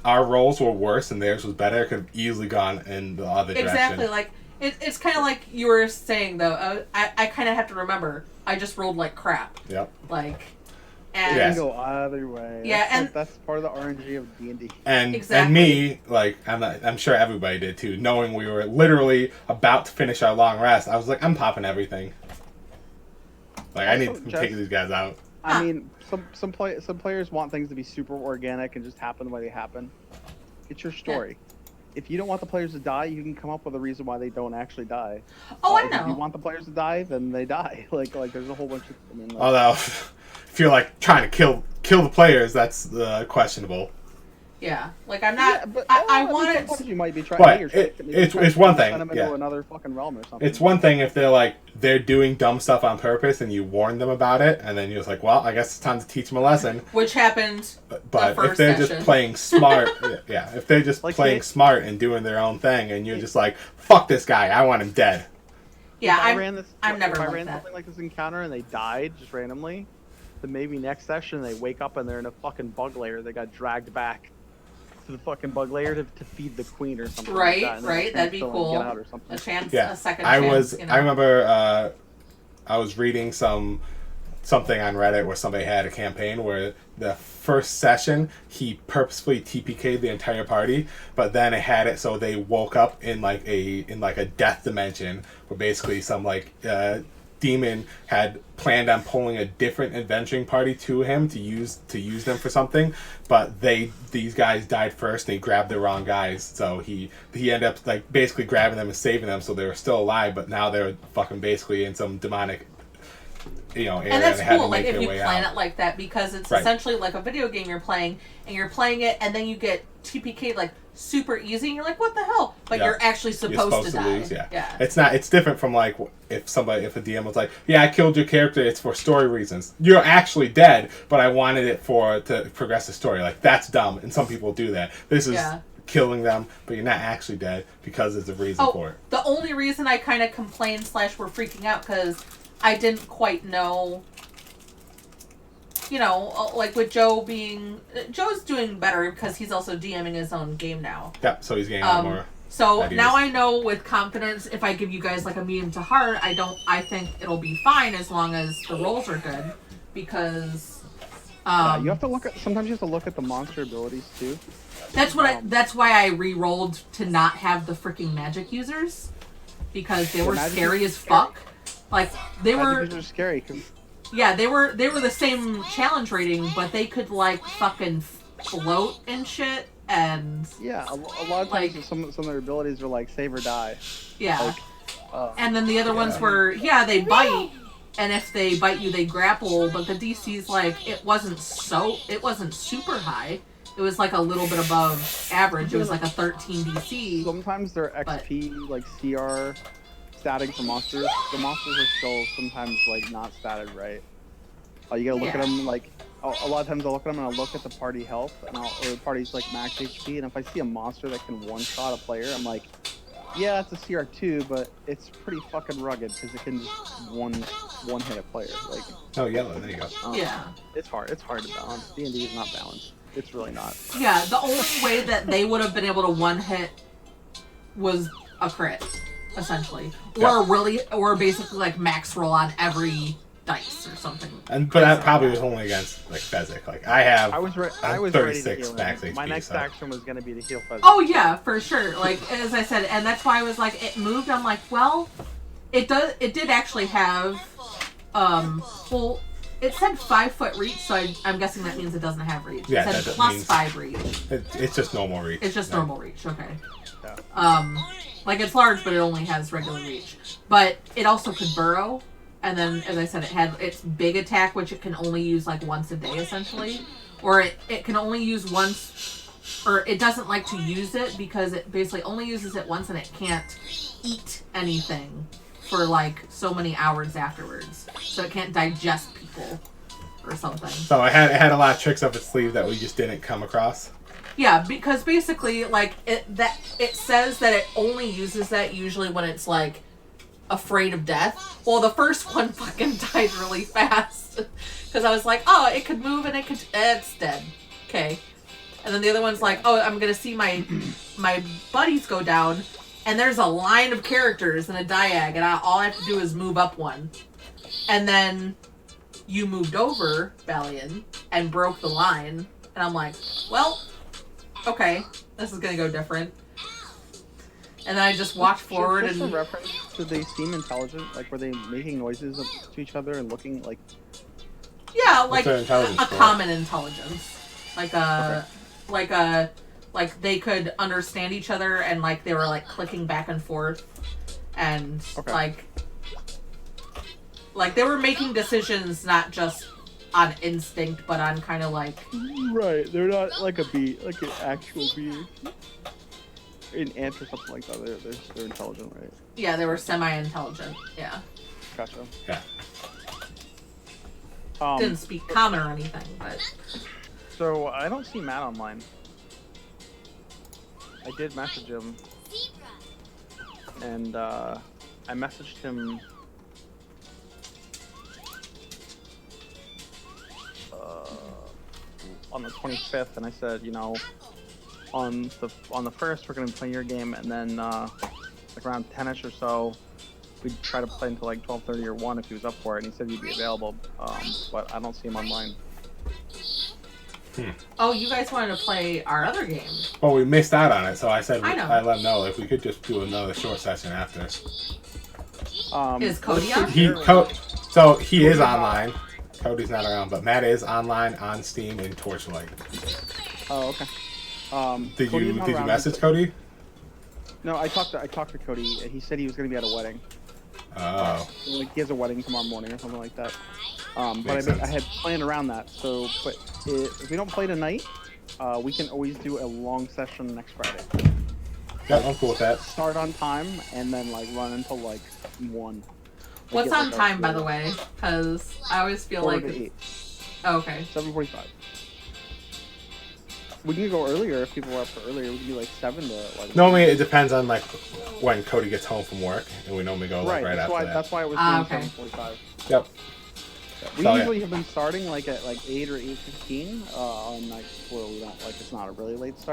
our rolls were worse and theirs was better, it could have easily gone in the other Exactly. direction. Like it's kind of like you were saying though. I kind of have to remember. I just rolled like crap. Yep. Like, and It Yes. can go either way. Yeah, That's, and- that's part of the RNG of D&D. And Exactly. me, like I'm sure everybody did too, knowing we were literally about to finish our long rest, I was like, I'm popping everything. Like I need Also, to Jess- take these guys out. I mean, some players want things to be super organic and just happen the way they happen. It's your story. If you don't want the players to die, you can come up with a reason why they don't actually die. oh, I If you know. want the players to die, then they die. Like there's a whole bunch of. I mean, like, Although, if you're like trying to kill the players, that's questionable. Yeah. Like I'm not. yeah, but I mean, want sometimes it. you might be trying. But maybe you're it- trying- maybe it's- you're it's trying one to thing, send them yeah. into another fucking realm or something. It's one thing if they're doing dumb stuff on purpose and you warn them about it, and then you're just like, well, I guess it's time to teach them a lesson. Which happened. But if first they're session. just playing smart, yeah, if they're just Like playing it- smart and doing their own thing, and you're just like, fuck this guy, I want him dead. Yeah. If I I'm. ran this. I'm never If I like ran that. something like this encounter and they died just randomly, then maybe next session they wake up and they're in a fucking bug layer. They got dragged back to the fucking bug layer to feed the queen or something. Right, Like that, and then right, that'd be still cool. Get out or something. A chance. Yeah, A second I chance. was. You know? I remember. I was reading something on Reddit where somebody had a campaign where the first session he purposefully TPK'd the entire party, but then it had it so they woke up in like a death dimension where basically some demon had planned on pulling a different adventuring party to him to use them for something, but these guys died first and he grabbed the wrong guys, so he ended up like basically grabbing them and saving them, so they were still alive, but now they're fucking basically in some demonic area, And that's they had cool, to make like if their you way plan out. it like that, because it's Right. essentially like a video game you're playing, and you're playing it, and then you get TPK like super easy, and you're like, what the hell? But Yeah. you're actually supposed to die. lose, yeah. Yeah. It's different from like if a DM was like, yeah, I killed your character, it's for story reasons. You're actually dead, but I wanted it to progress the story. Like that's dumb, and some people do that. This is Yeah. killing them, but you're not actually dead because there's a reason for it. The only reason I kind of complained / were freaking out because I didn't quite know. You know, like with Joe's doing better because he's also DMing his own game now. Yeah, so he's getting a lot more. So ideas. now I know with confidence, if I give you guys like a medium to hard, I think it'll be fine as long as the rolls are good, because You have to look at. Sometimes you have to look at the monster abilities too. that's why I re-rolled to not have the freaking magic users, because they were magic scary users as are scary. fuck. Like they were. Magic users are scary because Yeah, they were the same challenge rating, but they could like fucking float and shit, and yeah, a lot of times Like- some of their abilities are like save or die. yeah. Like, And then the other ones were, they bite, and if they bite you, they grapple, but the DC's like, it wasn't super high. It was like a little bit above average. It was like a 13 DC. sometimes their XP like CR statting for monsters. The monsters are still sometimes like not statted right. You gotta look at Yeah. them like a lot of times I'll look at them and I'll look at the party health or the party's like max HP, and if I see a monster that can one shot a player, I'm like, yeah, it's a CR2, but it's pretty fucking rugged because it can just one hit a player. Like, Oh, yellow. There you go. Yeah. it's hard to balance. D&D is not balanced. It's really not. Yeah, the only way that they would have been able to one hit was a crit, essentially. Or basically like max roll on every dice or something. But that probably was only against like Fezzik. Like I have. I was ready to 36 heal max him. My HP, next so. action was gonna be to heal Fezzik. Oh yeah, for sure. Like as I said, and that's why I was like, it moved. I'm like, well, it did actually have, it said 5 foot reach, so I'm guessing that means it doesn't have reach. Yeah, it said that plus means- 5 reach. It's just normal reach. It's just Yeah. normal reach. Okay. Yeah. Like it's large, but it only has regular reach. But it also could burrow, And then, as I said, it had its big attack, which it can only use like once a day, essentially. Or it can only use once, or it doesn't like to use it because it basically only uses it once and it can't eat anything for like so many hours afterwards. So it can't digest people or something. So it had a lot of tricks up its sleeve that we just didn't come across. Yeah, because basically, like, it says that it only uses that usually when it's like afraid of death. Well, the first one fucking died really fast because I was like, oh, it could move and it's dead. Okay. And then the other one's like, oh, I'm gonna see my buddies go down, and there's a line of characters in a diag, and all I have to do is move up one. And then you moved over, Balian, and broke the line, and I'm like, well, okay, this is gonna go different. And then I just walked forward just and a reference, did they seem intelligent? Like, were they making noises to each other and looking like? yeah, like their a intelligence score? common intelligence, like they could understand each other and like they were like clicking back and forth, and like they were making decisions not just on instinct but on kind of like Right, they're not like a bee, like an actual bee. An ant or something like that. They're intelligent, right? yeah, they were semi-intelligent. Yeah, Gotcha. Yeah. didn't speak common or anything, but So I don't see Matt online. I did message him, and I messaged him on the 25th, and I said, you know, on the 1st we're gonna be playing your game, and then like around 10ish or so, we'd try to play until like 12:30 or 1 if he was up for it, and he said he'd be available, but I don't see him online. oh, you guys wanted to play our other game. Well, we missed out on it, so I said I know. I let him know if we could just do another short session after. Is Cody on? So he is online. Cody's not around, but Matt is online on Steam in Torchlight. Oh, okay. Did Cody you is not around. message Cody? No, I talked to Cody. He said he was going to be at a wedding. Oh. Like he has a wedding tomorrow morning or something like that. But Makes I sense. had planned around that. So, but if we don't play tonight, we can always do a long session next Friday. Yep, I'm cool with that. Start on time and then like run until like 1. What's Get, on like, time, by our- the way? Because I always feel 4 like to 8, oh, okay. 7:45. We can go earlier if people are up for earlier. We can do like 7 to like. Normally it depends on like when Cody gets home from work, and we normally go like right that's after why that. that's why it was Okay. 7:45. Yep. We So, yeah. usually have been starting like at like 8 or 8:15 on nights where we don't like it's not a really late start.